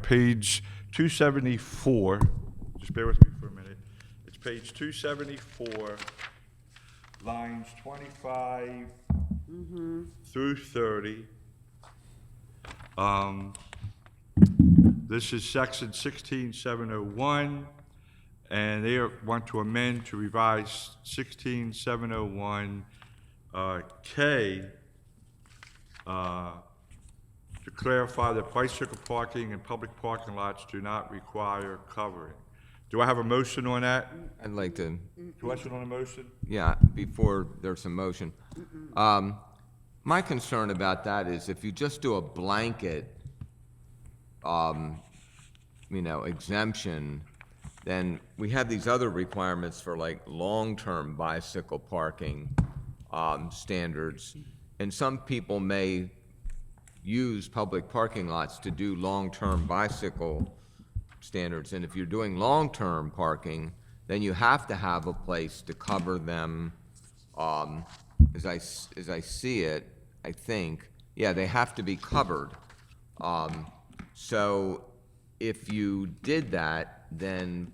B: page 274. Just bear with me for a minute. It's page 274. Lines 25 through 30. This is section 16701, and they want to amend to revise 16701 K to clarify that bicycle parking and public parking lots do not require covering. Do I have a motion on that?
F: I'd like to.
B: Question on the motion?
F: Yeah, before there's a motion. My concern about that is if you just do a blanket, exemption, then we have these other requirements for like long-term bicycle parking standards, and some people may use public parking lots to do long-term bicycle standards, and if you're doing long-term parking, then you have to have a place to cover them. As I see it, I think, they have to be covered. So if you did that, then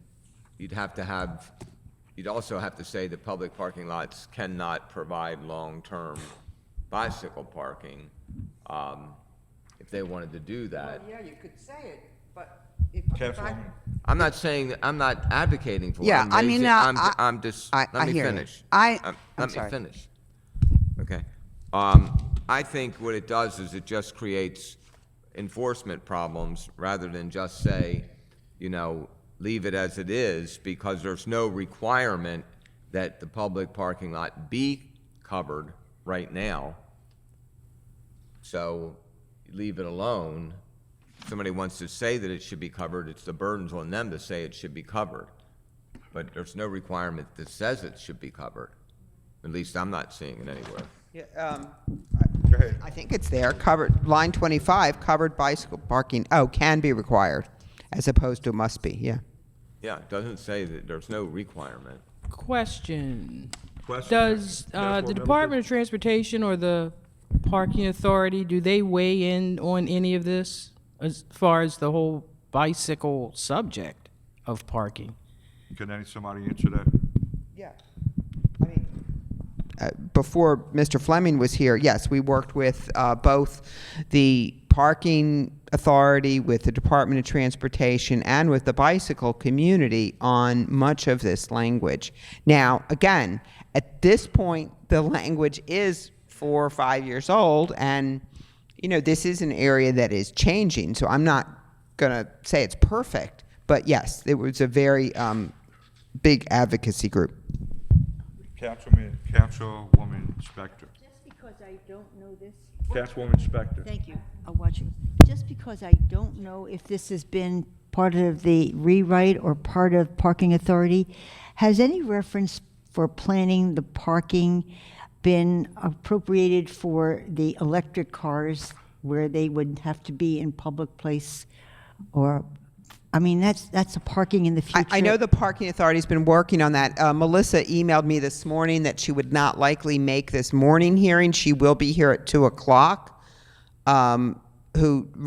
F: you'd also have to say that public parking lots cannot provide long-term bicycle parking, if they wanted to do that.
C: Well, yeah, you could say it, but
F: I'm not advocating for it.
C: Yeah,
F: let me finish.
C: I'm
F: Let
C: sorry.
F: me finish. Okay. I think what it does is it just creates enforcement problems rather than just say, leave it as it is, because there's no requirement that the public parking lot be covered right now. So leave it alone. If somebody wants to say that it should be covered, it's the burden's on them to say it should be covered. But there's no requirement that says it should be covered. At least I'm not seeing it anywhere.
E: Yeah,
B: Go ahead.
E: I think it's there, covered, line 25, covered bicycle parking, can be required, as opposed to must be, yeah.
F: Yeah, it doesn't say that there's no requirement.
D: Question.
B: Question?
D: Does the Department of Transportation or the Parking Authority, do they weigh in on any of this as far as the whole bicycle subject of parking?
B: Can somebody answer that?
E: Yeah. I mean, before Mr. Fleming was here, yes, we worked with both the parking authority, with the Department of Transportation, and with the bicycle community on much of this language. Now, again, at this point, the language is 4 or 5 years old, and this is an area that is changing. So I'm not going to say it's perfect, but yes, it was a very big advocacy group.
B: Councilwoman Spector.
G: Just because I don't know this.
B: Councilwoman Spector.
G: Thank you. I'll watch you. Just because I don't know if this has been part of the rewrite or part of parking authority, has any reference for planning the parking been appropriated for the electric cars where they would have to be in public place? Or, I mean, that's a parking in the future.
E: I know the parking authority's been working on that. Melissa emailed me this morning that she would not likely make this morning hearing. She will be here at 2:00.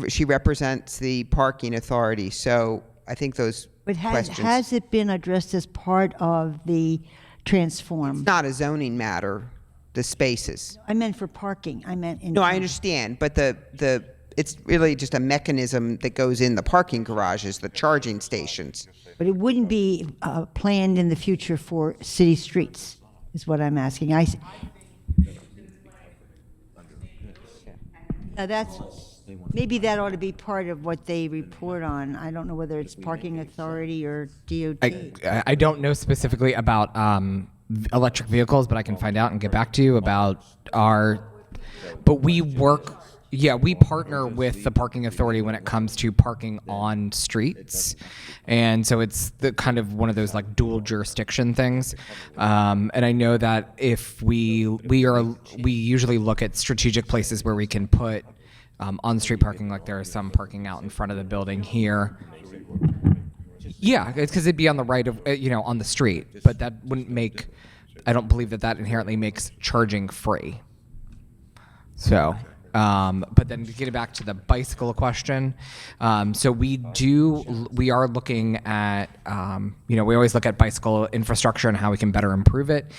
E: She represents the parking authority. So I think those
G: But
E: questions.
G: has it been addressed as part of the TransForm?
E: It's not a zoning matter, the spaces.
G: I meant for parking. I meant in.
E: No, I understand, but it's really just a mechanism that goes in the parking garages, the charging stations.
G: But it wouldn't be planned in the future for city streets, is what I'm asking. Maybe that ought to be part of what they report on. I don't know whether it's parking authority or DOT.
A: I don't know specifically about electric vehicles, but I can find out and get back to you about but we partner with the parking authority when it comes to parking on streets. And so it's the kind of one of those like dual jurisdiction things. And I know that if we usually look at strategic places where we can put on-street parking, like there is some parking out in front of the building here. Yeah, it's because it'd be on the right of, on the street, but that wouldn't make, I don't believe that inherently makes charging free. So, but then getting back to the bicycle question, so we are looking at, we always look at bicycle infrastructure and how we can better improve it.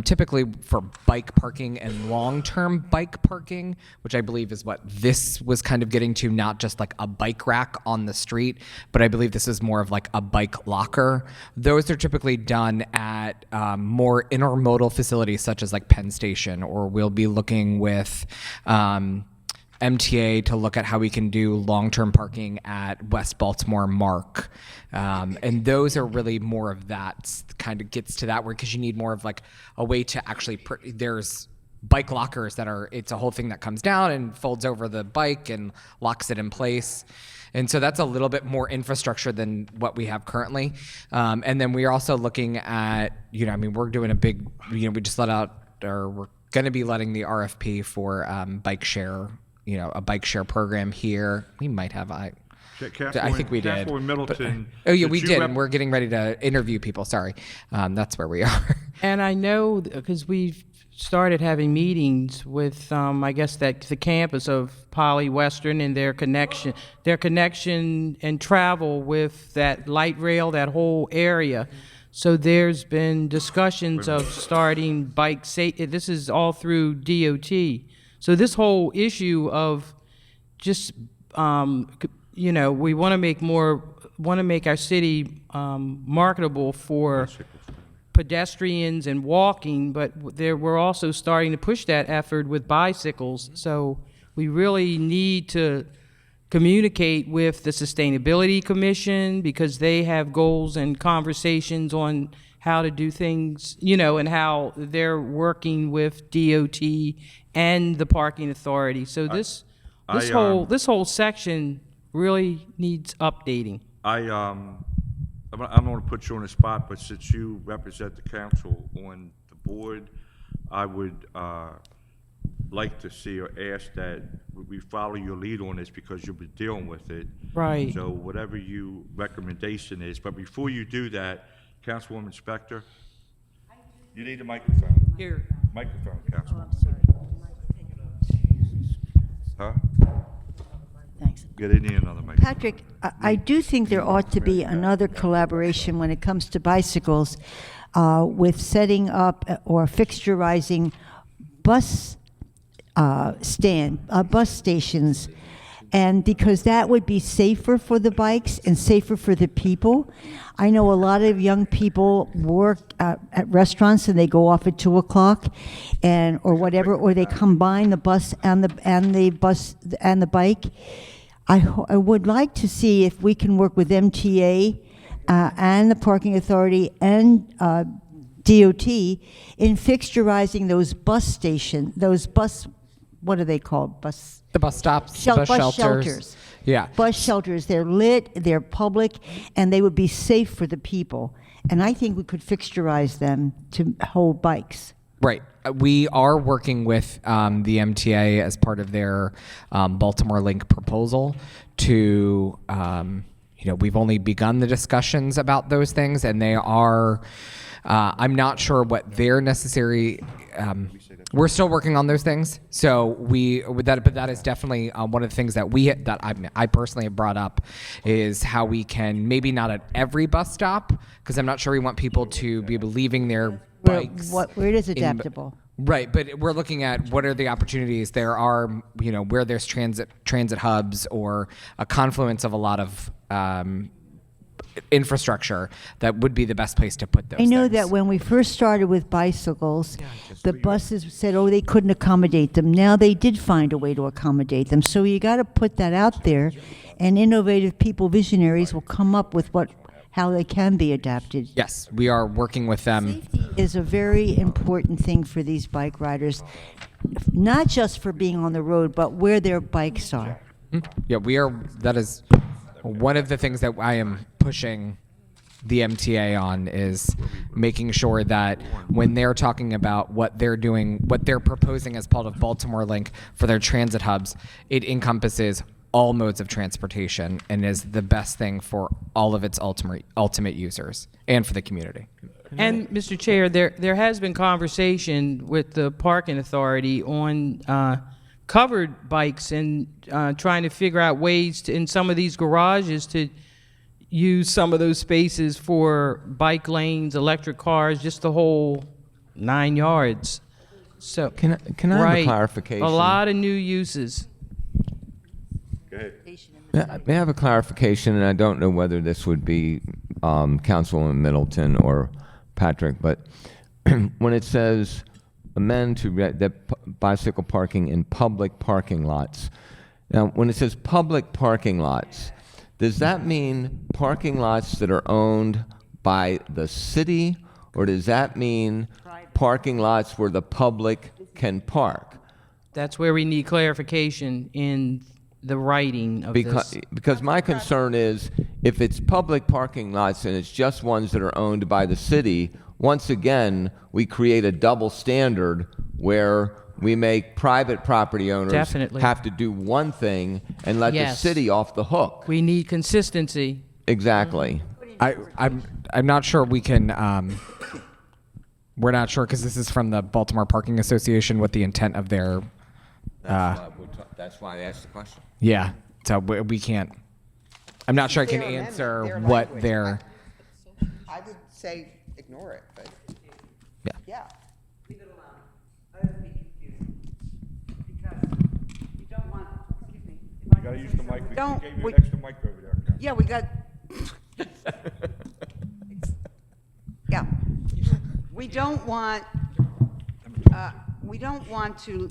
A: Typically for bike parking and long-term bike parking, which I believe is what this was kind of getting to, not just like a bike rack on the street, but I believe this is more of like a bike locker. Those are typically done at more intermodal facilities such as like Penn Station, or we'll be looking with MTA to look at how we can do long-term parking at West Baltimore Mark. And those are really more of that, kind of gets to that, where because you need more of like a way to actually, there's bike lockers that are, it's a whole thing that comes down and folds over the bike and locks it in place. And so that's a little bit more infrastructure than what we have currently. And then we are also looking at, we're doing a big, we just let out, or we're going to be letting the RFP for bike share, a bike share program here. We might have, I think we did.
B: Middleton.
A: We did, and we're getting ready to interview people. Sorry, that's where we are.
D: And I know because we've started having meetings with, I guess that the campus of Poly Western and their connection and travel with that light rail, that whole area. So there's been discussions of starting bike safety. This is all through DOT. So this whole issue of just, we want to make our city marketable for pedestrians and walking, but we're also starting to push that effort with bicycles. So we really need to communicate with the Sustainability Commission, because they have goals and conversations on how to do things, and how they're working with DOT and the parking authority. So this whole section really needs updating.
B: I'm going to put you on the spot, but since you represent the council on the board, I would like to see or ask that we follow your lead on this because you'll be dealing with it.
D: Right.
B: So whatever your recommendation is, but before you do that, Councilwoman Spector, you need a microphone.
D: Here.
B: Microphone, Councilwoman. Huh?
G: Thanks.
B: Yeah, they need another microphone.
G: Patrick, I do think there ought to be another collaboration when it comes to bicycles with setting up or fixturizing bus bus stations, and because that would be safer for the bikes and safer for the people. I know a lot of young people work at restaurants and they go off at 2:00 and or whatever, or they combine the bus and the bike. I would like to see if we can work with MTA and the parking authority and DOT in fixturizing those what are they called?
A: The bus stops,
G: Bus
A: bus
G: shelters.
A: Yeah.
G: Bus shelters. They're lit, they're public, and they would be safe for the people. And I think we could fixturize them to hold bikes.
A: Right. We are working with the MTA as part of their Baltimore Link proposal to, we've only begun the discussions about those things, and they are, I'm not sure what their necessary, we're still working on those things. So but that is definitely one of the things that I personally have brought up is how we can, maybe not at every bus stop, because I'm not sure we want people to be leaving their bikes.
G: Where it is adaptable.
A: Right, but we're looking at what are the opportunities there are, where there's transit hubs or a confluence of a lot of infrastructure that would be the best place to put those
G: I know
A: things.
G: that when we first started with bicycles, the buses said, they couldn't accommodate them. Now they did find a way to accommodate them. So you got to put that out there, and innovative people, visionaries, will come up with how they can be adapted.
A: Yes, we are working with them.
G: Safety is a very important thing for these bike riders, not just for being on the road, but where their bikes are.
A: Yeah, that is one of the things that I am pushing the MTA on, is making sure that when they're talking about what they're doing, what they're proposing as part of Baltimore Link for their transit hubs, it encompasses all modes of transportation and is the best thing for all of its ultimate users and for the community.
D: And Mr. Chair, there has been conversation with the parking authority on covered bikes and trying to figure out ways to, in some of these garages, to use some of those spaces for bike lanes, electric cars, just the whole 9 yards. So
F: Can I have a clarification?
D: A lot of new uses.
F: May I have a clarification, and I don't know whether this would be Councilwoman Middleton or Patrick, but when it says amend to bicycle parking in public parking lots, now when it says public parking lots, does that mean parking lots that are owned by the city, or does that mean parking lots where the public can park?
D: That's where we need clarification in the writing of this.
F: Because my concern is, if it's public parking lots and it's just ones that are owned by the city, once again, we create a double standard where we make private property owners
D: Definitely.
F: have to do one thing and let the
D: Yes.
F: city off the hook.
D: We need consistency.
F: Exactly.
A: I'm not sure we can. We're not sure because this is from the Baltimore Parking Association what the intent of their.
F: That's why I asked the question.
A: Yeah, so we can't. I'm not sure I can answer what their.
E: I would say ignore it, but
A: Yeah.
E: yeah.
C: Leave it alone. Let it be confusing. Because you don't want, excuse me.
B: You gotta use the mic. We
C: Don't-
B: gave you
C: we-
B: an extra mic over there. Ken.
C: Yeah, we got. Yeah. We don't want to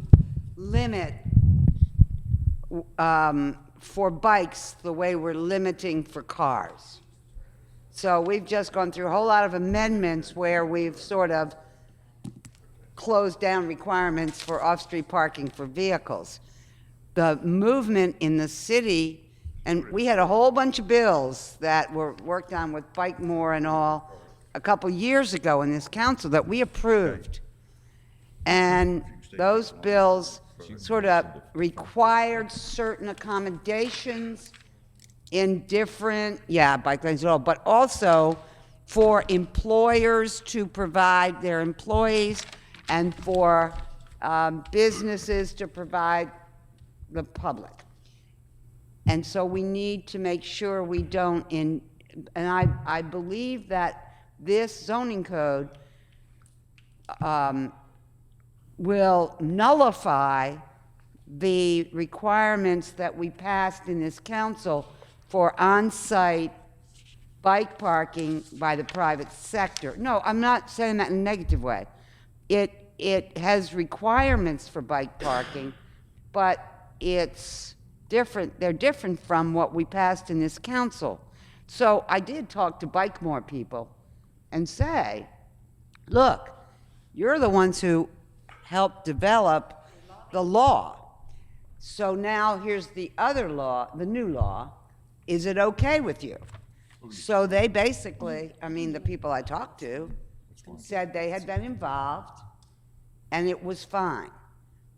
C: limit for bikes the way we're limiting for cars. So we've just gone through a whole lot of amendments where we've sort of closed down requirements for off-street parking for vehicles. The movement in the city, and we had a whole bunch of bills that were worked on with Bike More and all a couple years ago in this council that we approved. And those bills sort of required certain accommodations in different, bike lanes at all, but also for employers to provide their employees and for businesses to provide the public. And so we need to make sure we don't and I believe that this zoning code will nullify the requirements that we passed in this council for on-site bike parking by the private sector. No, I'm not saying that in a negative way. It has requirements for bike parking, but it's different. They're different from what we passed in this council. So I did talk to Baltimore people and say, look, you're the ones who helped develop the law. So now here's the other law, the new law. Is it okay with you? So they basically, I mean, the people I talked to said they had been involved and it was fine.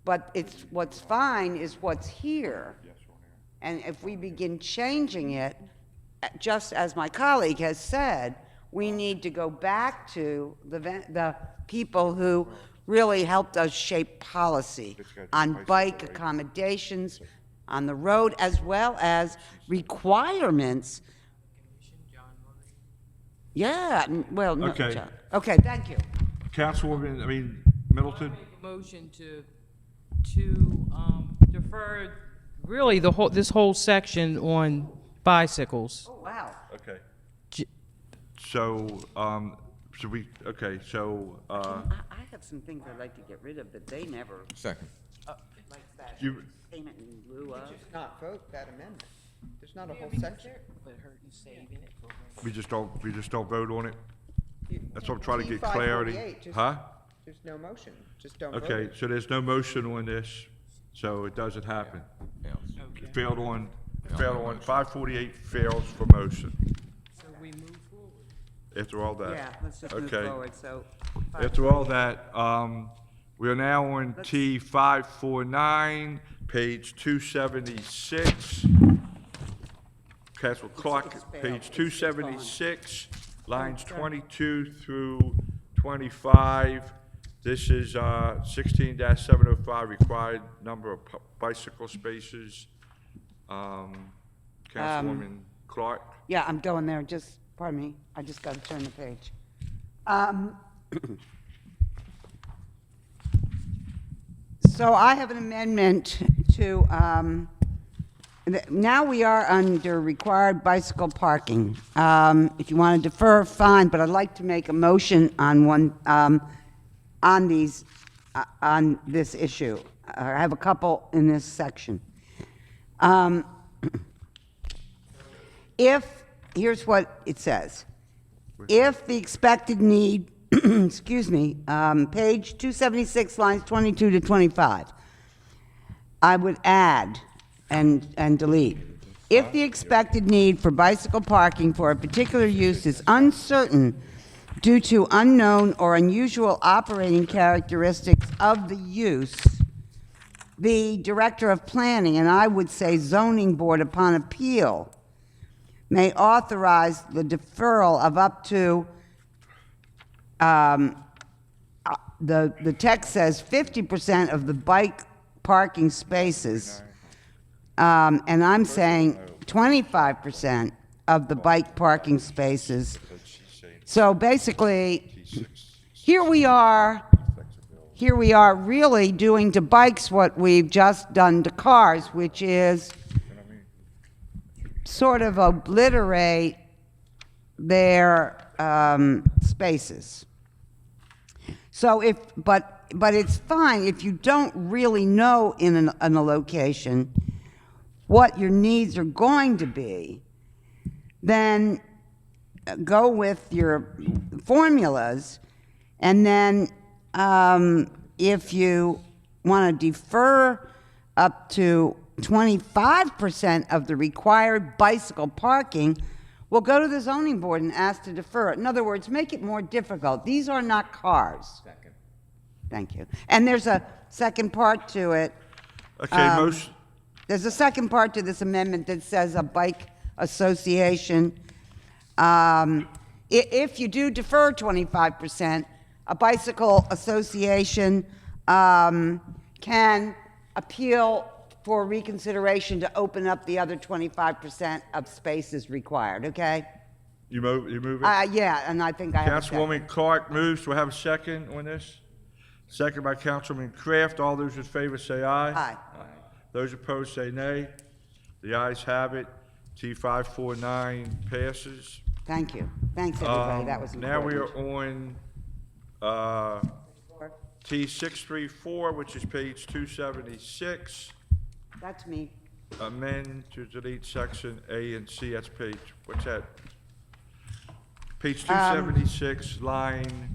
C: But what's fine is what's here. And if we begin changing it, just as my colleague has said, we need to go back to the people who really helped us shape policy on bike accommodations on the road, as well as requirements. Yeah, well, no,
B: Okay.
C: John. Okay, thank you.
B: Councilwoman, Middleton?
D: Motion to defer really this whole section on bicycles.
C: Oh, wow.
B: Okay.
D: J-
B: So, should we, okay, so,
C: I have some things I'd like to get rid of that they never,
F: Second.
C: like that
B: you,
C: payment in lieu of.
E: Just not vote that amendment. There's not a whole section.
B: we just don't vote on it? That's what I'm trying to get
E: T548,
B: clarity.
E: just-
B: Huh?
E: There's no motion, just don't vote.
B: Okay, so there's no motion on this, so it doesn't happen. It failed on 548 fails for motion.
D: So we move forward.
B: After all that.
C: Yeah, let's just move
B: Okay.
C: forward, so.
B: After all that, we are now on T 549, page 276. Council Clark,
C: It's failed.
B: page
C: It's
B: 276, lines 22 through 25. This is 16-705, required number of bicycle spaces. Councilwoman Clark?
C: Yeah, I'm going there, just, pardon me, I just got to turn the page. So I have an amendment to, now we are under required bicycle parking. If you want to defer, fine, but I'd like to make a motion on one, on this issue. I have a couple in this section. Here's what it says. If the expected need, excuse me, page 276, lines 22 to 25, I would add and delete. If the expected need for bicycle parking for a particular use is uncertain due to unknown or unusual operating characteristics of the use, the Director of Planning, and I would say Zoning Board upon appeal, may authorize the deferral of up to, the text says 50% of the bike parking spaces, and I'm saying 25% of the bike parking spaces. So basically, here we are really doing to bikes what we've just done to cars, which is sort of obliterate their spaces. So but it's fine if you don't really know in a location what your needs are going to be, then go with your formulas, and then if you want to defer up to 25% of the required bicycle parking, we'll go to the zoning board and ask to defer it. In other words, make it more difficult. These are not cars. Second. Thank you. And there's a second part to it.
B: Okay, most,
C: There's a second part to this amendment that says a bike association. If you do defer 25%, a bicycle association can appeal for reconsideration to open up the other 25% of spaces required, okay?
B: you move it?
C: Yeah, and I think I have a second.
B: Councilwoman Clark moves. Do I have a second on this? Second by Councilman Kraft. All those in favor say aye.
C: Aye.
B: Those opposed say nay. The ayes have it. T549 passes.
C: Thank you. Thanks, everybody. That was
B: Now we
C: important.
B: are on T634, which is page 276.
C: That's me.
B: Amend to delete section A and C. That's page, what's that? Page 276, line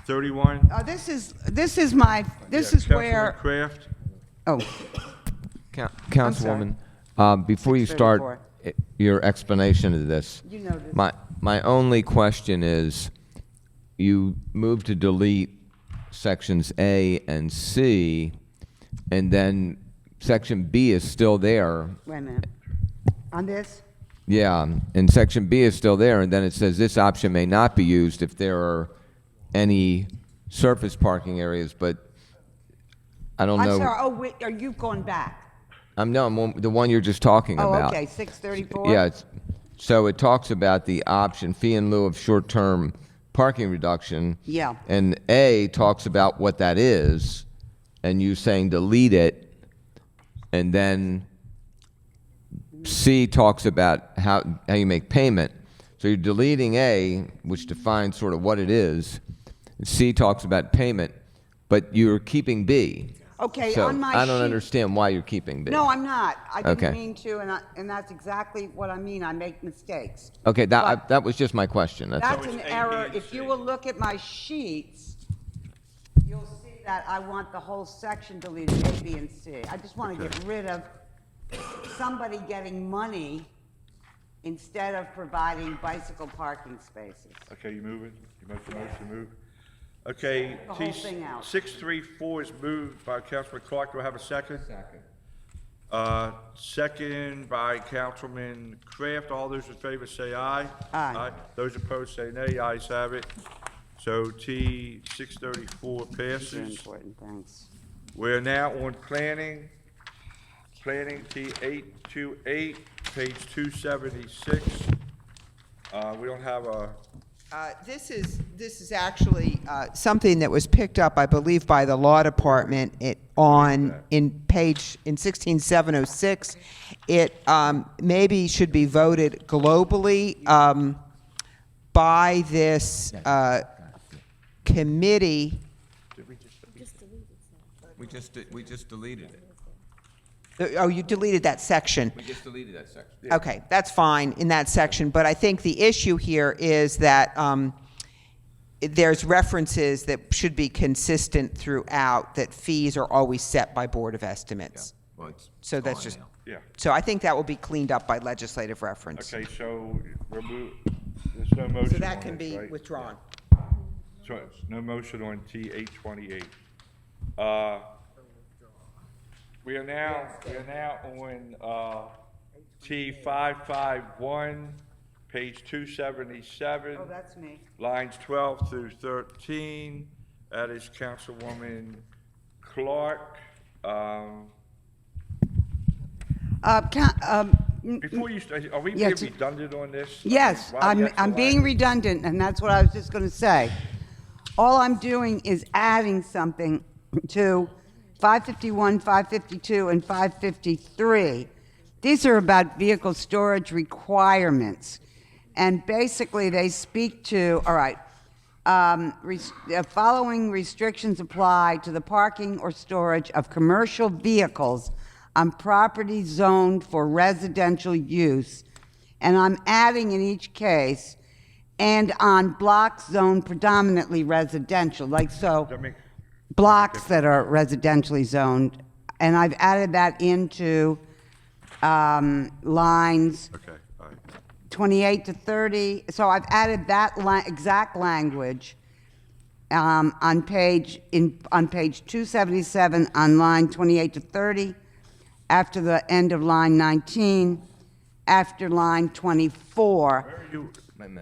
B: 31.
C: This is my, this is where,
B: Councilman Kraft.
C: oh,
F: Councilwoman, before you start
C: 634.
F: your explanation of this,
C: You know this.
F: my only question is, you moved to delete sections A and C, and then section B is still there.
C: wait a minute. On this?
F: Yeah, and section B is still there, and then it says this option may not be used if there are any surface parking areas, but I don't
C: I'm
F: know.
C: sorry, oh, wait, are you going back?
F: No, the one you're just talking
C: Oh,
F: about.
C: okay, 634?
F: Yeah, so it talks about the option fee in lieu of short-term parking reduction.
C: Yeah.
F: And A talks about what that is, and you saying delete it, and then C talks about how you make payment. So you're deleting A, which defines sort of what it is. C talks about payment, but you're keeping B.
C: Okay,
F: So
C: on my
F: I don't
C: sheet-
F: understand why you're keeping B.
C: No, I'm not. I didn't
F: Okay.
C: mean to, and that's exactly what I mean. I make mistakes.
F: Okay,
C: But-
F: that was just my question. That's all.
C: That's an error. If you will look at my sheets, you'll see that I want the whole section deleted, A, B, and C. I just want to get rid of somebody getting money instead of providing bicycle parking spaces.
B: Okay, you move it? You make the motion to move? Okay,
C: The whole thing out.
B: 634 is moved by Councilman Clark. Do I have a second? Second. Second by Councilman Kraft. All those in favor say aye.
C: Aye.
B: Those opposed say nay. Ayes have it. So T634
C: Very
B: passes.
C: important, thanks.
B: We're now on planning. Planning T828, page 276. We don't have a,
E: This is actually something that was picked up, I believe, by the law department in 16706. It maybe should be voted globally by this committee.
F: We just deleted it.
E: Oh, you deleted that section.
F: We just deleted that section.
E: Okay, that's fine in that section, but I think the issue here is that there's references that should be consistent throughout, that fees are always set by Board of Estimates.
F: Well, it's
E: So that's
F: gone
E: just,
F: now.
B: yeah.
E: so I think that will be cleaned up by legislative reference.
B: Okay, so there's no motion
E: So that
B: on
E: can
B: this,
E: be
B: right?
E: withdrawn.
B: So no motion on T828. We are now on T551, page 277.
C: Oh, that's me.
B: Lines 12 through 13. That is Councilwoman Clark. Before you, are we
C: Yeah,
B: being
C: to-
B: redundant on this?
C: Yes,
B: Why the
C: I'm
B: extra
C: being
B: language?
C: redundant, and that's what I was just going to say. All I'm doing is adding something to 551, 552, and 553. These are about vehicle storage requirements. And basically, they speak to, all right, following restrictions apply to the parking or storage of commercial vehicles on property zoned for residential use. And I'm adding in each case, and on blocks zoned predominantly residential, like so,
B: That make-
C: blocks that are residentially zoned. And I've added that into lines
B: Okay, all right.
C: 28 to 30. So I've added that exact language. on page 277 on line 28 to 30, after the end of line 19, after line 24.
B: Where are you?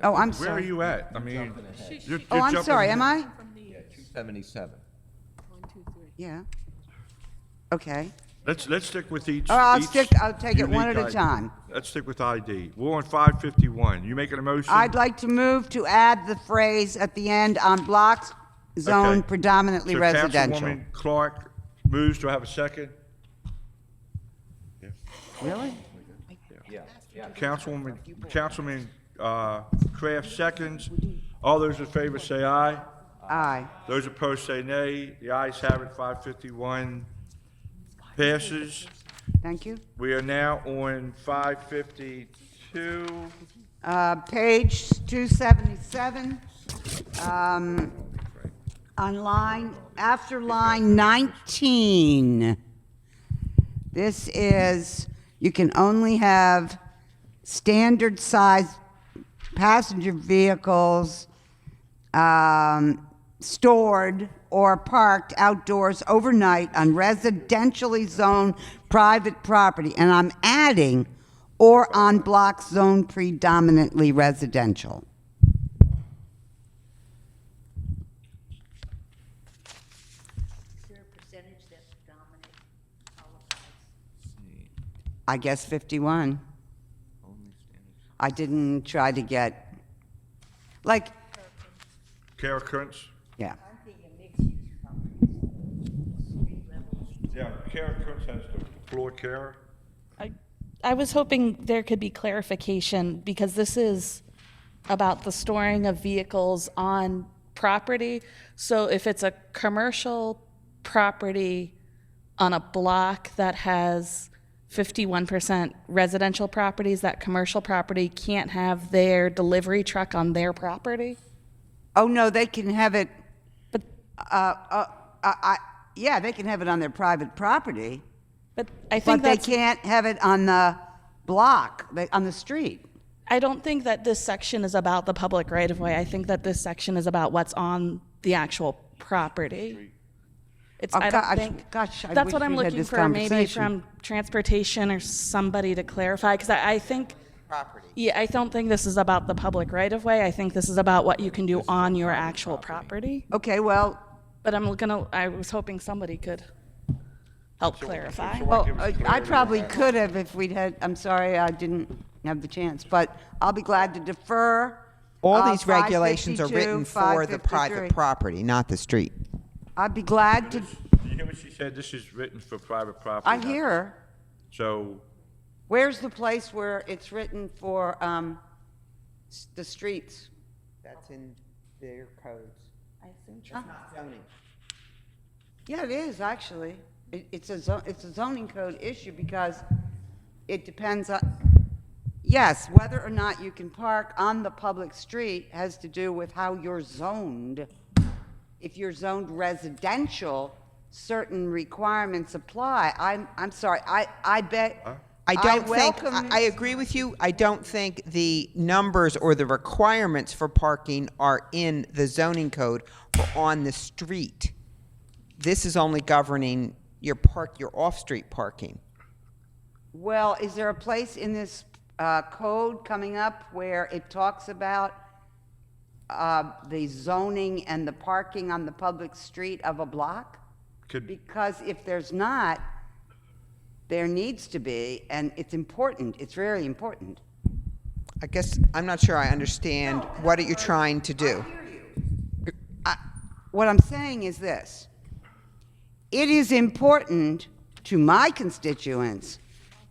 C: Oh, I'm
B: Where are
C: sorry.
B: you at? I mean, you're
C: Oh, I'm
B: jumping-
C: sorry, am I?
F: 277.
C: Yeah. Okay.
B: Let's stick with each.
C: Oh, I'll
B: each
C: take it one
B: unique
C: at a
B: ID.
C: time.
B: Let's stick with ID. We're on 551. You making a motion?
C: I'd like to move to add the phrase at the end, on blocks zoned
B: Okay.
C: predominantly
B: So
C: residential.
B: Councilwoman Clark moves. Do I have a second?
C: Really?
B: Councilman Kraft seconds. All those in favor say aye.
C: Aye.
B: Those opposed say nay. The ayes have it. 551 passes.
C: Thank you.
B: We are now on 552.
C: Page 277, after line 19. This is, you can only have standard size passenger vehicles stored or parked outdoors overnight on residentially zoned private property. And I'm adding, or on blocks zoned predominantly residential.
G: Is there a percentage that predominate qualifies?
C: I guess 51. I didn't try to get, like,
B: Kara Kuntz?
C: yeah.
G: I'm thinking mixed-use properties, street level.
B: Yeah, Kara Kuntz has the floor, Kara.
H: I was hoping there could be clarification because this is about the storing of vehicles on property. So if it's a commercial property on a block that has 51% residential properties, that commercial property can't have their delivery truck on their property?
C: Oh, no, they can have it,
H: But,
C: yeah, they can have it on their private property,
H: but I think
C: but they
H: that's,
C: can't have it on the block, on the street.
H: I don't think that this section is about the public right-of-way. I think that this section is about what's on the actual property. It's, I don't think,
C: Gosh, I
H: that's
C: wish
H: what I'm
C: we'd had
H: looking
C: this
H: for, maybe
C: conversation.
H: from transportation or somebody to clarify, because I think,
E: Property.
H: yeah, I don't think this is about the public right-of-way. I think this is about what you can do on your actual property.
C: Okay, well,
H: But I was hoping somebody could help clarify.
C: well, I probably could have if we'd had, I'm sorry, I didn't have the chance, but I'll be glad to defer.
E: All these regulations are
C: 552,
E: written for the
C: 553.
E: private property, not the street.
C: I'd be glad to,
B: Do you hear what she said? This is written for private property.
C: I hear her.
B: So,
C: Where's the place where it's written for the streets?
E: That's in their codes. Zoning.
C: Yeah, it is, actually. It's a zoning code issue because it depends on, yes, whether or not you can park on the public street has to do with how you're zoned. If you're zoned residential, certain requirements apply. I'm sorry, I bet.
E: I don't think,
C: welcome-
E: I agree with you. I don't think the numbers or the requirements for parking are in the zoning code or on the street. This is only governing your off-street parking.
C: Well, is there a place in this code coming up where it talks about the zoning and the parking on the public street of a block?
B: could,
C: Because if there's not, there needs to be, and it's important, it's very important.
E: I guess, I'm not sure I understand what are you trying to do.
C: What I'm saying is this. It is important to my constituents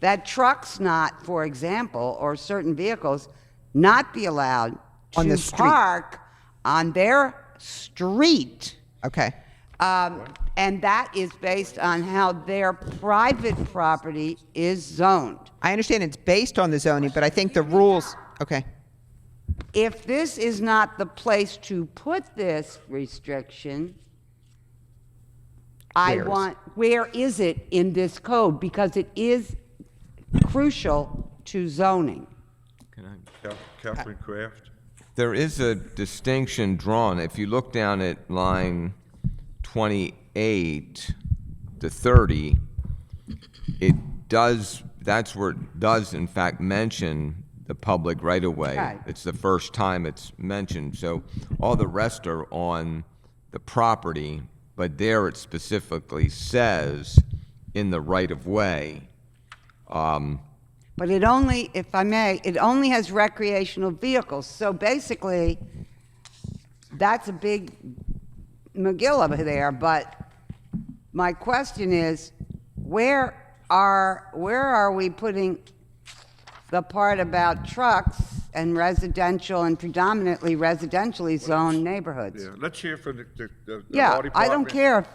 C: that trucks not, for example, or certain vehicles, not be allowed
E: On the
C: to
E: street.
C: park on their street.
E: Okay.
C: And that is based on how their private property is zoned.
E: I understand it's based on the zoning, but I think the rules, okay.
C: If this is not the place to put this restriction, where is it in this code? Because it is crucial to zoning.
F: Can I?
B: Councilman Kraft?
F: There is a distinction drawn. If you look down at line 28 to 30, that's where it does in fact mention the public right-of-way.
C: Right.
F: It's the first time it's mentioned. So all the rest are on the property, but there it specifically says in the right-of-way.
C: But it only, if I may, it only has recreational vehicles. So basically, that's a big McGill over there. But my question is, where are we putting the part about trucks and residential and predominantly residentially zoned neighborhoods?
B: Yeah, let's hear from the law
C: Yeah,
B: department.
C: I don't care if,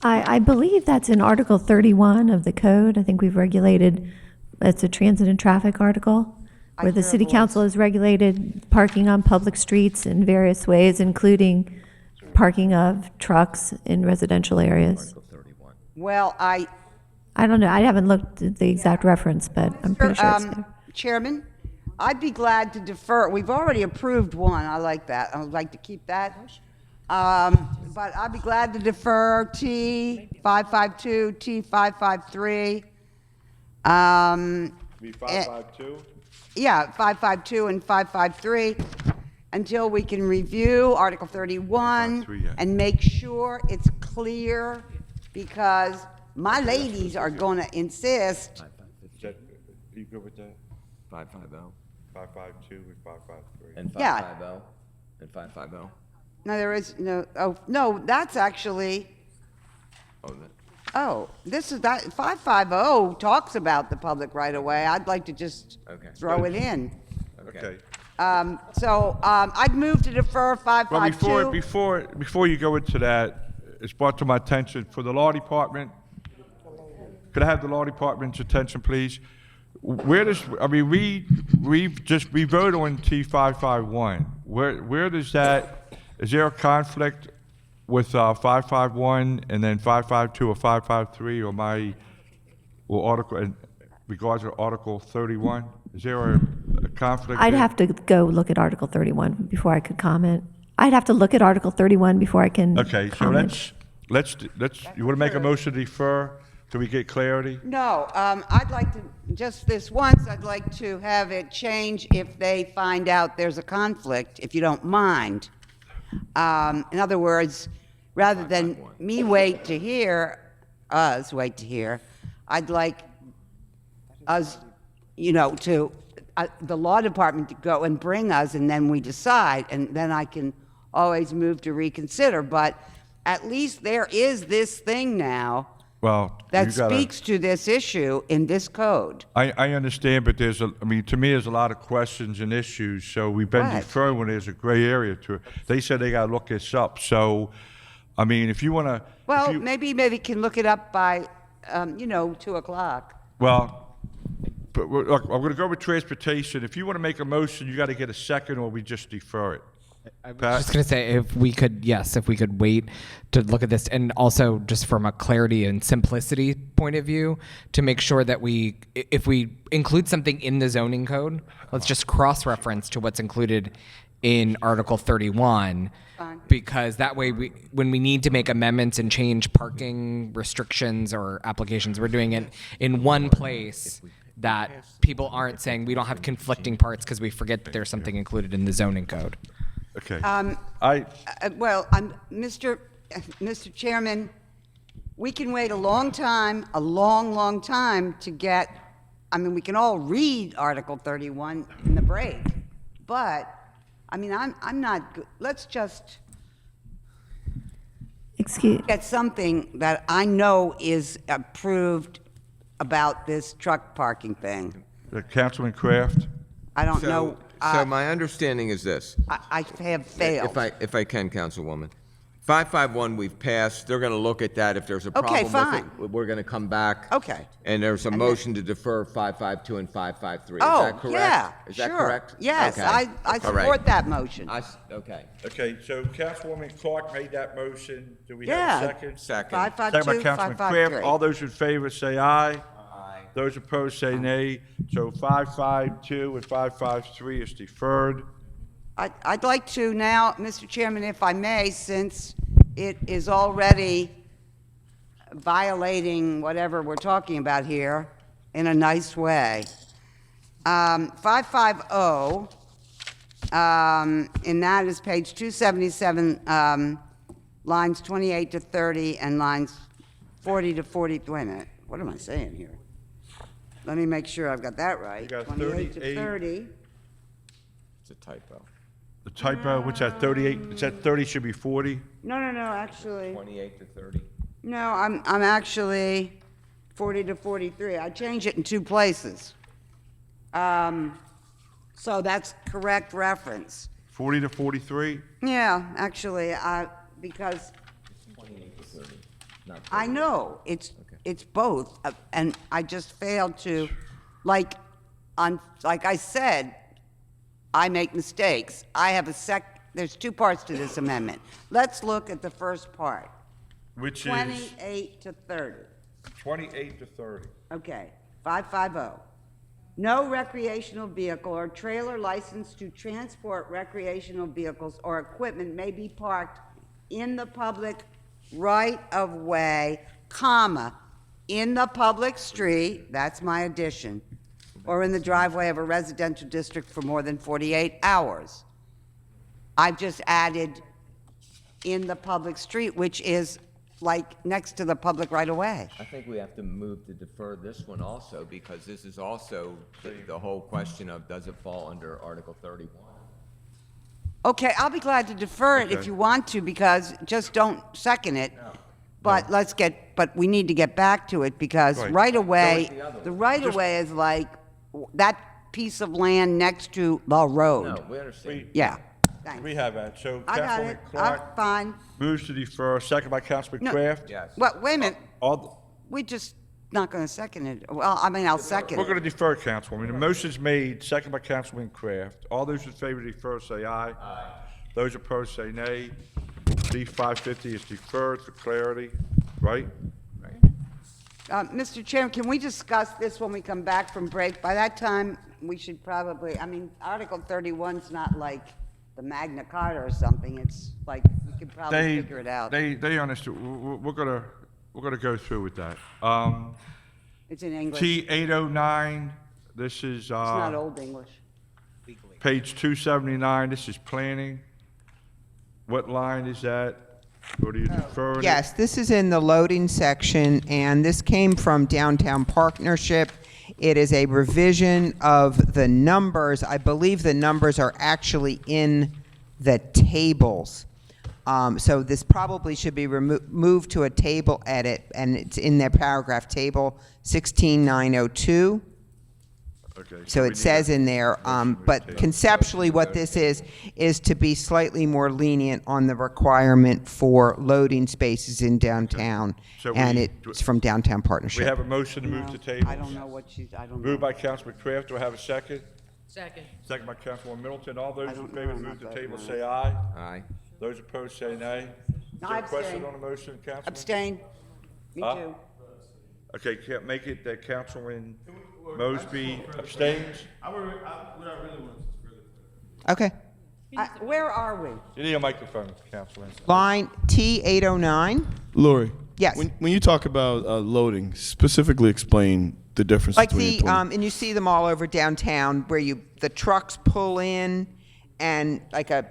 I: I believe that's in Article 31 of the code. I think we've regulated, it's a transit and traffic article,
C: I
I: where the
C: hear a
I: city
C: voice.
I: council has regulated parking on public streets in various ways, including parking of trucks in residential areas.
C: well,
I: I don't know, I haven't looked at the exact reference, but I'm pretty sure it's there.
C: Chairman, I'd be glad to defer. We've already approved one. I like that. I would like to keep that. But I'd be glad to defer T552, T553.
B: Be 552?
C: Yeah, 552 and 553 until we can review Article 31
B: 553, yeah.
C: and make sure it's clear, because my ladies are going to insist.
B: Is that, are you good with that?
F: 550
B: 552 and 553.
F: and
C: Yeah.
F: 550 and 550.
C: No, there is no, oh, no, that's actually, oh, this is, that 550 talks about the public right-of-way. I'd like to just
F: Okay.
C: throw it in.
B: Okay.
C: I'd move to defer
B: Well,
C: 552.
B: before you go into that, it's brought to my attention for the law department. Could I have the law department's attention, please? Where does, I mean, we voted on T551. Where does that, is there a conflict with 551 and then 552 or 553 or article, in regards to Article 31? Is there a conflict?
I: I'd
B: there?
I: have to go look at Article 31 before I could comment. I'd have to look at Article 31 before I can
B: Okay, so
I: comment.
B: let's, you want to make a motion to defer till we get clarity?
C: No, I'd like to, just this once, I'd like to have it change if they find out there's a conflict, if you don't mind. In other words, rather than me wait to hear, us wait to hear, I'd like us, you know, to, the law department to go and bring us, and then we decide, and then I can always move to reconsider. But at least there is this thing now
B: Well,
C: that
B: you gotta-
C: speaks to this issue in this code.
B: I understand, but I mean, to me, there's a lot of questions and issues, so we've been
C: Right.
B: deferring when there's a gray area to it. They said they gotta look this up, so, I mean, if you wanna. if
C: Well,
B: you-
C: maybe can look it up by, 2:00.
B: Well, but, look, I'm gonna go with transportation. If you wanna make a motion, you gotta get a second, or we just defer it.
A: I was
B: Pat?
A: just going to say, if we could wait to look at this, and also just from a clarity and simplicity point of view, to make sure that if we include something in the zoning code, let's just cross-reference to what's included in Article 31, because that way, when we need to make amendments and change parking restrictions or applications, we're doing it in one place, that people aren't saying we don't have conflicting parts because we forget that there's something included in the zoning code.
B: Okay.
C: Mr. Chairman, we can wait a long time, a long, long time to get, I mean, we can all read Article 31 in the break, but, I mean, I'm not, let's just
I: Excuse,
C: get something that I know is approved about this truck parking thing.
B: Councilman Kraft?
C: I don't know,
F: So my understanding is this.
C: I have failed.
F: If I can, Councilwoman. 551 we've passed, they're going to look at that. If there's a problem with
C: fine.
F: it, we're going to come back.
C: Okay.
F: And there's a
C: then-
F: motion to defer 552 and 553. Is
C: Oh,
F: that correct?
C: yeah,
F: Is that
C: sure.
F: correct?
C: Yes,
F: Okay.
C: I
F: All right.
C: support that motion.
F: Okay.
B: Okay, so Councilwoman Clark made that motion. Do we
C: Yeah.
B: have a second?
F: Second.
C: 552,
B: Second by Councilman Kraft.
C: 553.
B: All those in favor say aye. Aye. Those opposed say nay. So 552 and 553 is deferred.
C: I'd like to now, Mr. Chairman, if I may, since it is already violating whatever we're talking about here in a nice way. 550, and that is page 277, lines 28 to 30 and lines 40 to 40. Wait a minute, what am I saying here? Let me make sure I've got that right.
B: You got
C: 28 to
B: 38.
C: 30.
F: It's a typo.
B: The typo, what's that, 38? Is that 30 should be 40?
C: No, actually.
F: 28 to 30.
C: No, I'm actually 40 to 43. I changed it in two places. So that's correct reference.
B: 40 to 43?
C: Yeah, actually, because
F: 28 to 30. Not
C: I know, it's both, and I just failed to, like I said, I make mistakes. I have there's two parts to this amendment. Let's look at the first part,
B: Which is
C: 28 to 30.
B: 28 to 30.
C: Okay, 550. No recreational vehicle or trailer licensed to transport recreational vehicles or equipment may be parked in the public right-of-way, comma, in the public street, that's my addition, or in the driveway of a residential district for more than 48 hours. I've just added in the public street, which is like next to the public right-of-way.
F: I think we have to move to defer this one also, because this is also the whole question of, does it fall under Article 31?
C: Okay, I'll be glad to defer it if
B: Okay.
C: you want to, because just don't second it. But but we need to get back to it, because
B: Right.
C: right-of-way,
F: Go with the other
C: the
F: one.
C: right-of-way is like that piece of land next to the road.
F: No, we understand.
C: Yeah, thanks.
B: We have that. So
C: I got
B: Councilwoman
C: it,
B: Clark
C: fine.
B: moves to defer, second by Councilman
C: No.
B: Kraft.
F: Yes.
C: Well, wait a minute,
B: All,
C: we just not gonna second it. Well, I mean, I'll second
B: we're going
C: it.
B: to defer, Councilwoman. The motion's made, second by Councilman Kraft. All those in favor of defer, say aye. Aye. Those opposed, say nay. D 550 is deferred for clarity, right?
C: Mr. Chairman, can we discuss this when we come back from break? By that time, we should probably, I mean, Article 31's not like the Magna Carta or something. It's like, we could probably figure it out.
B: They understood. We're gonna go through with that.
C: It's in English.
B: T 809. This is
C: It's not Old English.
B: page 279. This is planning. What line is that? Or do you defer it?
E: Yes, this is in the loading section, and this came from Downtown Partnership. It is a revision of the numbers. I believe the numbers are actually in the tables. So this probably should be moved to a table edit, and it's in their paragraph table 16902.
B: Okay.
E: So
B: we
E: it
B: need
E: says
B: a
E: in there,
B: motion to
E: but
B: table.
E: conceptually, what this is to be slightly more lenient on the requirement for loading spaces in downtown.
B: So
E: And
B: we-
E: it's from Downtown
B: We
E: Partnership.
B: have a motion to move to table.
C: I don't know what she's, I don't know.
B: Moved by Councilman Kraft. Do I have a second?
D: Second.
B: Second by Councilman Middleton. All those in
C: don't
B: favor
C: know,
B: to
C: I'm
B: move
C: not
B: to table,
C: voting
B: say aye.
F: Aye.
B: Those opposed, say nay. Is
C: No,
B: there
C: I
B: a question
C: abstain.
B: on the motion, Councilman?
C: Abstain. Me
B: Huh?
C: too.
B: Okay, can't make it that Councilman Mosby abstains?
E: Okay.
C: Where are we?
B: You need a microphone, Councilman.
E: Line T809.
J: Lori.
E: Yes.
J: When you talk about loading, specifically explain the difference
E: Like
J: between
E: the,
J: 20.
E: and you see them all over downtown where the trucks pull in and like a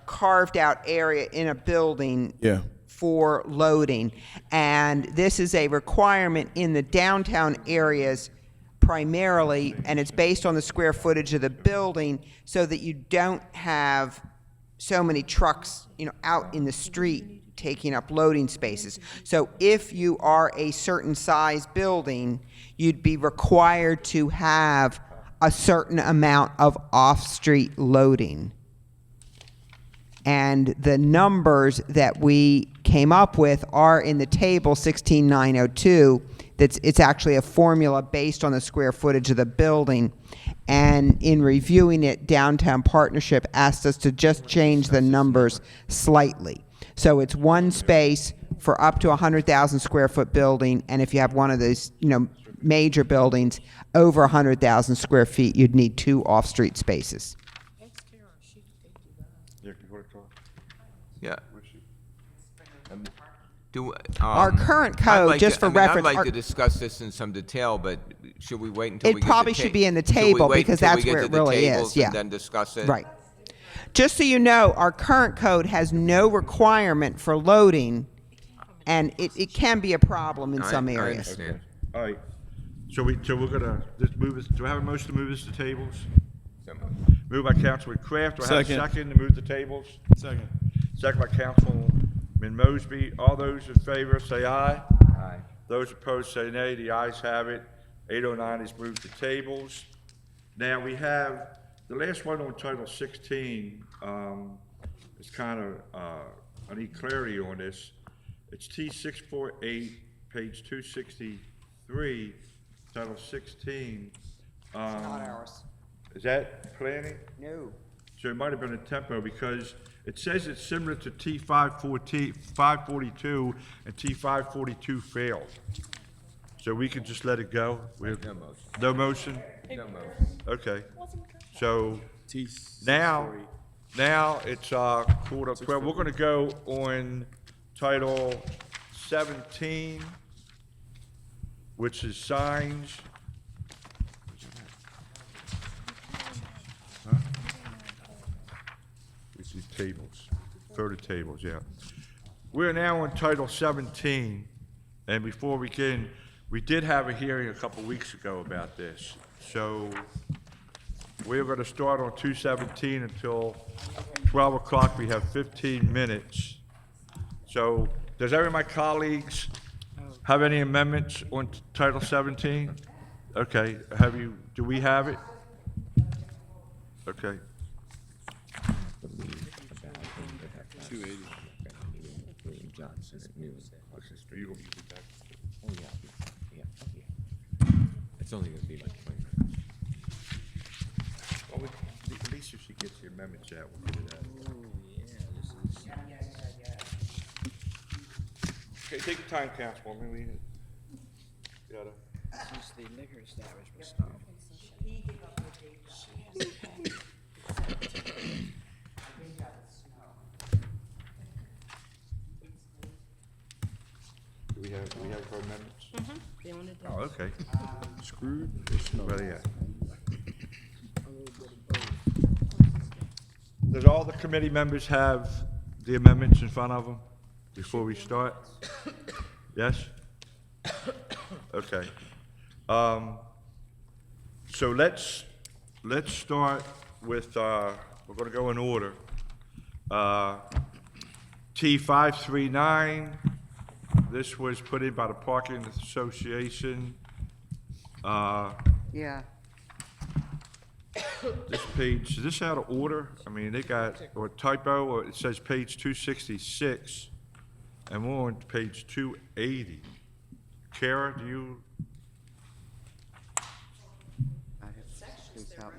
E: carved out area in a building
J: Yeah.
E: for loading. And this is a requirement in the downtown areas primarily, and it's based on the square footage of the building so that you don't have so many trucks, out in the street taking up loading spaces. So if you are a certain size building, you'd be required to have a certain amount of off-street loading. And the numbers that we came up with are in the table 16902. It's actually a formula based on the square footage of the building. And in reviewing it, Downtown Partnership asked us to just change the numbers slightly. So it's one space for up to 100,000 square foot building, and if you have one of those, major buildings over 100,000 square feet, you'd need 2 off-street spaces.
F: Yeah. Do,
E: Our current
F: I'd
E: code,
F: like
E: just
F: to-
E: for
F: I mean, I'd
E: reference,
F: like
E: our-
F: to discuss this in some detail, but should we wait until
E: It
F: we get
E: probably
F: the
E: should be in the
F: should we
E: table
F: wait
E: because
F: until
E: that's
F: we get
E: where
F: to
E: it
F: the
E: really is,
F: tables
E: yeah.
F: and then discuss it?
E: Right. Just so you know, our current code has no requirement for loading, and it can be a problem in some
F: I
E: areas.
F: understand.
B: All right. So we're gonna just move this, do I have a motion to move this to tables? Moved by Councilman Kraft. Do I have a
J: Second.
B: second to move the tables?
J: Second.
B: Second by Councilman Mosby. All those in favor, say aye. Aye. Those opposed, say nay. The ayes have it. 809 is moved to tables. Now, we have, the last one on Title 16, is kind of, I need clarity on this. It's T648, page 263, Title 16.
E: Not ours.
B: Is that planning?
E: No.
B: So it might have been a typo because it says it's similar to T542 and T542 failed. So we could just let it go? No motion. No motion?
F: No motion.
B: Okay. So now it's 11:45. We're gonna go on Title 17, which is signs. This is tables, further tables, yeah. We're now on Title 17, and before we begin, we did have a hearing a couple weeks ago about this. So we're going to start on 217 until 12 o'clock. We have 15 minutes. So does any of my colleagues have any amendments on Title 17? Okay, do we have it? Okay.
J: 280.
F: It's only gonna be like 20 minutes.
B: Well, at least if she gets the amendments out, we'll get it out. Okay, take your time, Councilwoman. We gotta.
K: This is the liquor establishment stuff.
B: Do we have her amendments?
H: Mm-hmm.
B: Oh, okay.
J: Screwed or snow?
B: Well, yeah. Does all the committee members have the amendments in front of them before we start? Yes? Okay. So let's start with, we're gonna go in order. T539, this was put in by the Parking Association.
C: Yeah.
B: This page, is this out of order? I mean, they got, or typo, or it says page 266, and we're on page 280. Kara, do you,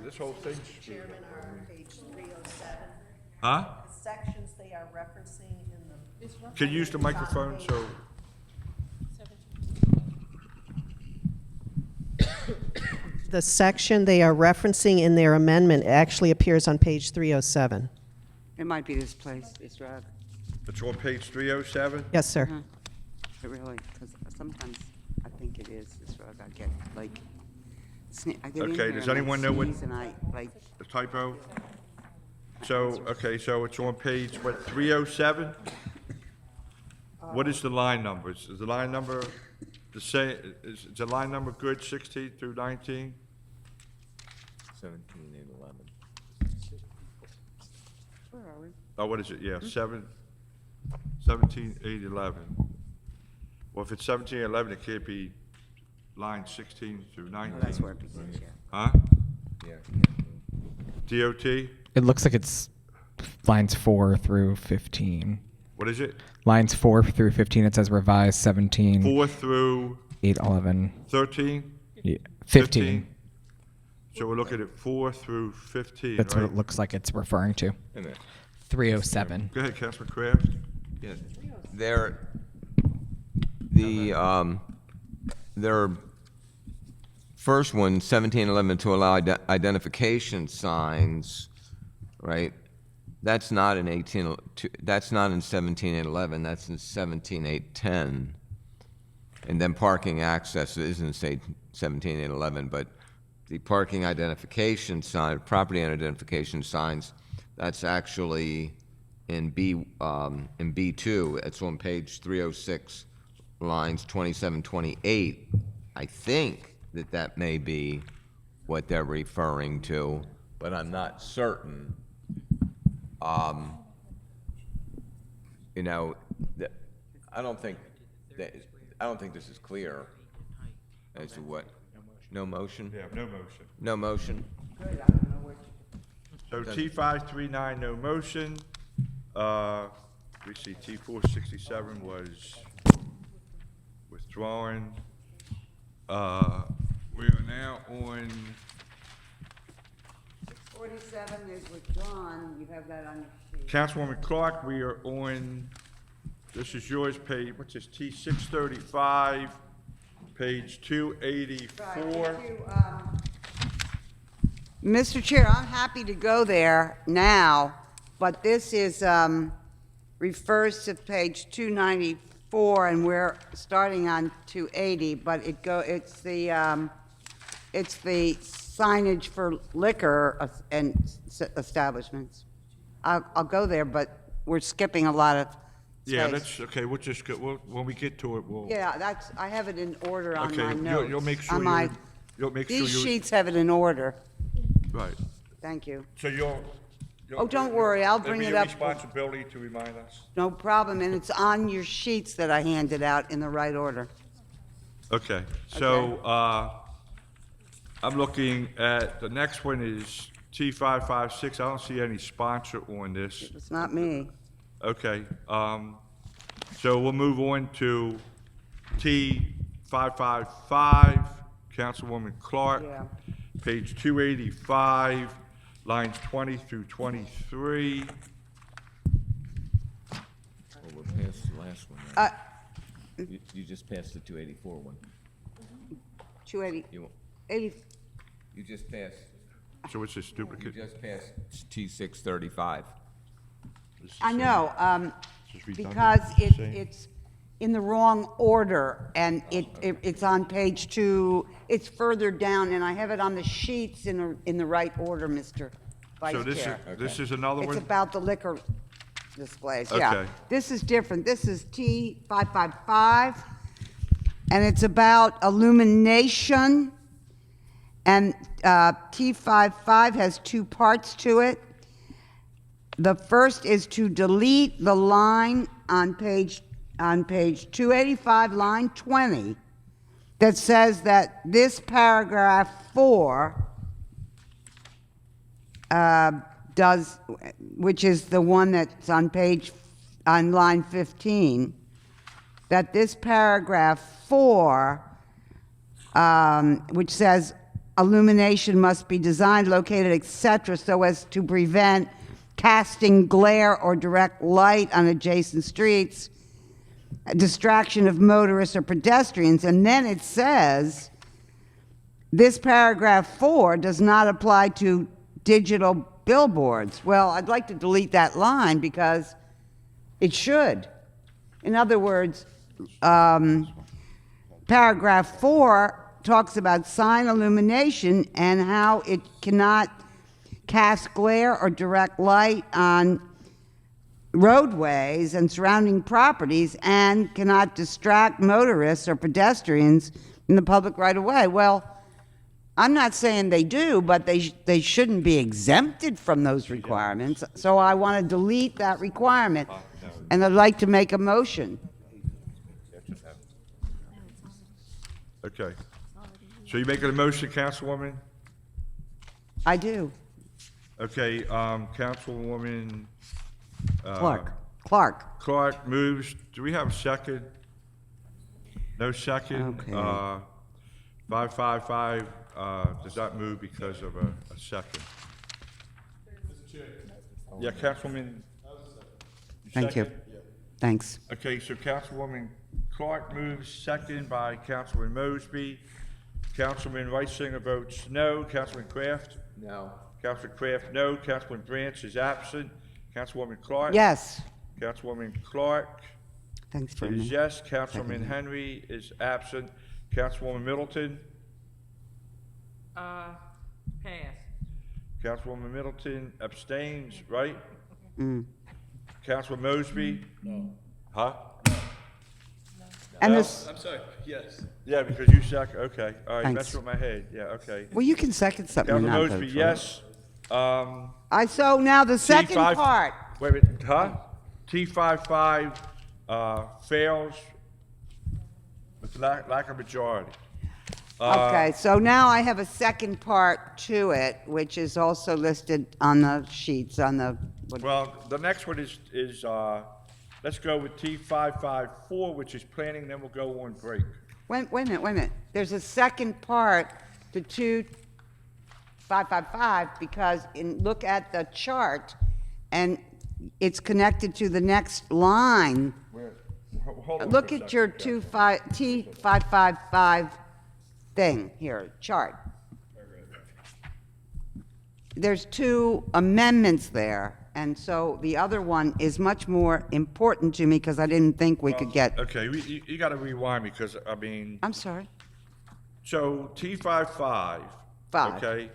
B: this whole thing?
L: Chairman, are on page 307.
B: Huh?
L: The sections they are referencing in the.
B: Can you use the microphone so?
L: The section they are referencing in their amendment actually appears on page 307.
C: It might be this place, this rug.
B: It's on page 307?
L: Yes, sir.
C: It really, because sometimes I think it is this rug. I get like, I get in
B: Okay,
C: here
B: does
C: and I
B: anyone know what-
C: sneeze and I like,
B: The typo? So, okay, so it's on page, what, 307? What is the line number? Is the line number the same, is the line number good, 16 through 19?
F: 17 and 11.
C: where are we?
B: Oh, what is it? Yeah, 17, 8, 11. Well, if it's 17, 11, it can't be line 16 through 19.
C: Oh, that's where it begins, yeah.
B: Huh?
F: Yeah.
B: DOT?
A: It looks like it's lines 4 through 15.
B: What is it?
A: Lines 4 through 15, it says revised 17,
B: 4 through
A: 8, 11,
B: 13?
A: yeah, 15.
B: So we're looking at 4 through 15,
A: That's what
B: right?
A: it looks like it's referring to.
F: And then,
A: 307.
B: Go ahead, Councilman Kraft.
F: yeah, their first one, 1711, to allow identification signs, right? That's not in that's not in 17.811, that's in 17.810. And then parking access isn't, say, 17.811, but the parking identification sign, property identification signs, that's actually in B2. It's on page 306, lines 27, 28. I think that may be what they're referring to, but I'm not certain. You know, I don't think this is clear as to what. No motion?
B: Yeah, no motion.
F: No motion?
B: So T539, no motion. We see T467 was withdrawn. We are now on,
C: 47 is withdrawn, you have that on your sheet.
B: Councilwoman Clark, we are on, this is yours, page, what's this, T635, page 284.
C: Mr. Chair, I'm happy to go there now, but this is, refers to page 294, and we're starting on 280, but it's the signage for liquor and establishments. I'll go there, but we're skipping a lot of space.
B: Yeah, that's, okay, we'll just go, when we get to it, we'll.
C: Yeah, I have it in order on
B: Okay,
C: my
B: you'll-
C: notes.
B: you'll make sure
C: On
B: you-
C: my-
B: you'll make sure
C: These
B: you-
C: sheets have it in order.
B: Right.
C: Thank you.
B: So you'll.
C: Oh, don't worry, I'll bring it up.
B: It'll be your responsibility to remind us.
C: No problem, and it's on your sheets that I handed out in the right order.
B: Okay, so, I'm looking at, the next one is T556. I don't see any sponsor on this.
C: It's not me.
B: Okay, so we'll move on to T555, Councilwoman Clark.
C: Yeah.
B: Page 285, lines 20 through 23.
F: Well, we're past the last one, right? You just passed the 284 one.
C: 280,
F: You
C: 80,
F: you just passed,
B: So it's this
F: you
B: duplicate.
F: just passed T635.
C: I know,
B: This is redundant,
C: because
B: same.
C: it's in the wrong order, and it's on page 2, it's further down, and I have it on the sheets in the right order, Mr. Vice
B: So
C: Chair.
B: this is another
C: It's
B: one?
C: about the liquor displays, yeah.
B: Okay.
C: This is different. This is T555, and it's about illumination. And T55 has two parts to it. The first is to delete the line on page 285, line 20, that says that this paragraph 4 which is the one that's on line 15, that this paragraph 4, which says illumination must be designed, located, etc., so as to prevent casting glare or direct light on adjacent streets, distraction of motorists or pedestrians, and then it says, this paragraph 4 does not apply to digital billboards. Well, I'd like to delete that line because it should. In other words, paragraph 4 talks about sign illumination and how it cannot cast glare or direct light on roadways and surrounding properties and cannot distract motorists or pedestrians in the public right of way. Well, I'm not saying they do, but they shouldn't be exempted from those requirements. So I want to delete that requirement, and I'd like to make a motion.
B: Okay. So you're making a motion, Councilwoman?
C: I do.
B: Okay, Councilwoman.
C: Clark.
B: Clark moves. Do we have a second? No second.
C: Okay.
B: 555 does not move because of a second. Yeah, Councilwoman.
C: Thank you.
B: second?
C: Thanks.
B: Okay, so Councilwoman Clark moves, second by Councilman Mosby. Councilman Reisinger votes no. Councilman Kraft?
F: No.
B: Councilman Kraft, no. Councilman Branch is absent. Councilwoman Clark?
C: Yes.
B: Councilwoman Clark
C: Thanks for
B: is
C: me.
B: yes. Councilman Henry is absent. Councilwoman Middleton?
D: Pass.
B: Councilwoman Middleton abstains, right?
C: Mm.
B: Councilman Mosby? No. Huh?
C: And
B: No?
C: this,
J: I'm sorry, yes.
B: Yeah, because you second, okay. All right,
C: Thanks.
B: messing with my head. Yeah, okay.
C: well, you can second something and
B: Councilman
C: not vote
B: Mosby,
C: for it.
B: yes.
C: So now the second
B: T5
C: part.
B: Wait a minute, huh? T55 fails with lack of majority.
C: Okay, so now I have a second part to it, which is also listed on the sheets, on the,
B: Well, the next one is let's go with T554, which is planning, then we'll go on break.
C: wait a minute. There's a second part to 2555 because look at the chart and it's connected to the next line.
B: Hold on
C: Look
B: for a
C: at your
B: second,
C: T555 thing here, chart. There's two amendments there, and so the other one is much more important to me because I didn't think we could get.
B: Okay, you got to rewind me because, I mean,
C: I'm sorry.
B: so T55,
C: Five.
B: okay,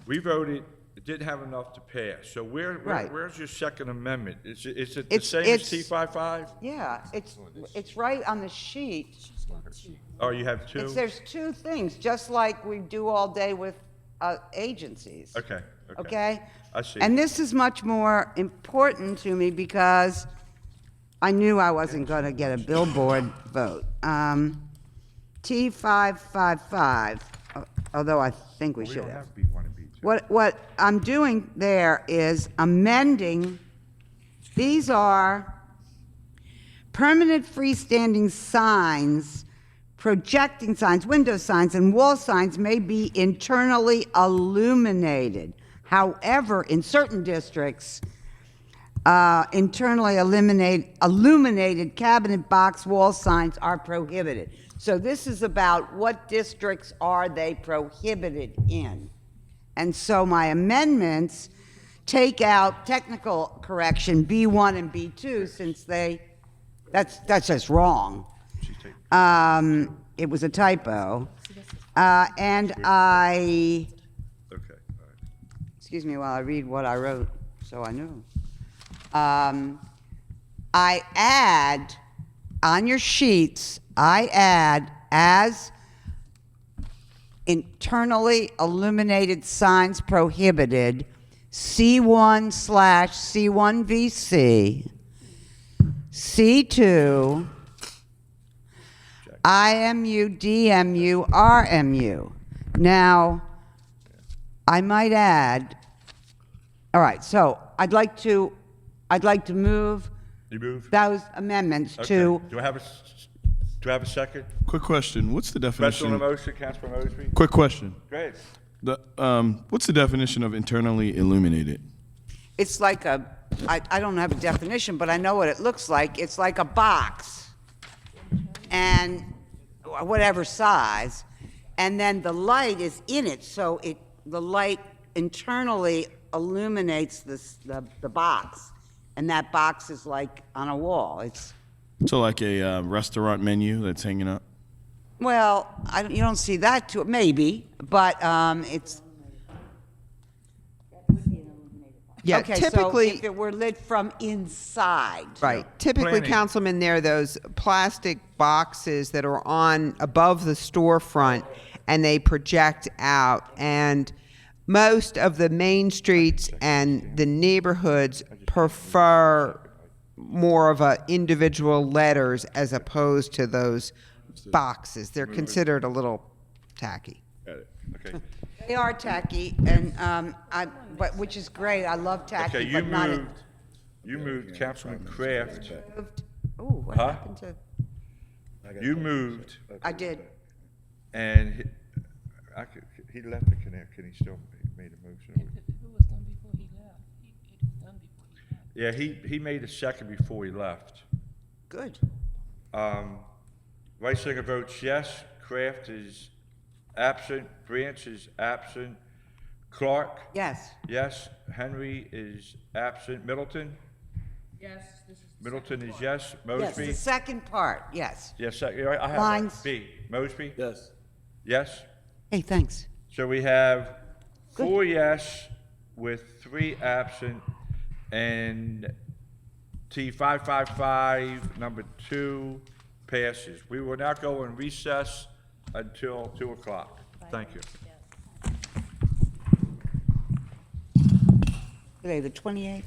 B: we voted, it didn't have enough to pass. So
C: Right.
B: where's your second amendment? Is it the
C: It's-
B: same as T55?
C: Yeah, it's right on the sheet.
B: Oh, you have two?
C: There's two things, just like we do all day with agencies.
B: Okay, okay.
C: Okay?
B: I see.
C: And this is much more important to me because I knew I wasn't going to get a billboard vote. T555, although I think we
B: We
C: should
B: don't
C: have.
B: have B1 and B2.
C: What I'm doing there is amending, these are permanent freestanding signs, projecting signs, window signs, and wall signs may be internally illuminated. However, in certain districts, internally illuminated cabinet box wall signs are prohibited. So this is about what districts are they prohibited in. And so my amendments take out technical correction B1 and B2 since that's just wrong. It was a typo. And I,
B: Okay, all right.
C: excuse me while I read what I wrote, so I knew. I add, on your sheets, I add as internally illuminated signs prohibited, C1/C1VC, C2, IMU, DMU, RMU. Now, I might add, all right, so I'd like to move
B: You move?
C: those amendments
B: Okay.
C: to,
B: Do I have a second?
J: Quick question, what's the
B: Question on the
J: definition?
B: motion, Councilman Mosby?
J: Quick question.
B: Go ahead.
J: What's the definition of internally illuminated?
C: it's like I don't have a definition, but I know what it looks like. It's like a box, and whatever size, and then the light is in it, so the light internally illuminates the box, and that box is like on a wall. It's,
J: So like a restaurant menu that's hanging up?
C: well, you don't see that to it, maybe, but it's.
E: Yeah,
C: Okay,
E: typically.
C: so if it were lit from inside.
E: Right. Typically,
B: Planning.
E: Councilman, there are those plastic boxes that are on above the storefront, and they project out. And most of the main streets and the neighborhoods prefer more of a individual letters as opposed to those boxes. They're considered a little tacky.
B: Got it. Okay.
C: They are tacky, and but which is great. I love tacky,
B: Okay,
C: but not.
B: you moved Councilman Kraft.
C: Oh, what
B: Huh?
C: happened to?
B: You moved,
C: I did.
B: and he left the connect, and he still made a motion. Yeah, he made a second before he left.
C: Good.
B: Reisinger votes yes. Kraft is absent. Branch is absent. Clark?
C: Yes.
B: Yes. Henry is absent. Middleton?
D: Yes.
B: Middleton is yes.
C: Yes,
B: Mosby?
C: the second part, yes.
B: Yes, I have that.
C: Lines.
B: B. Mosby?
J: Yes.
B: Yes?
C: Hey, thanks.
B: So we have 4 yes with 3 absent, and T555, number 2, passes. We will now go in recess until 2 o'clock. Thank you.
C: Today, the 28th?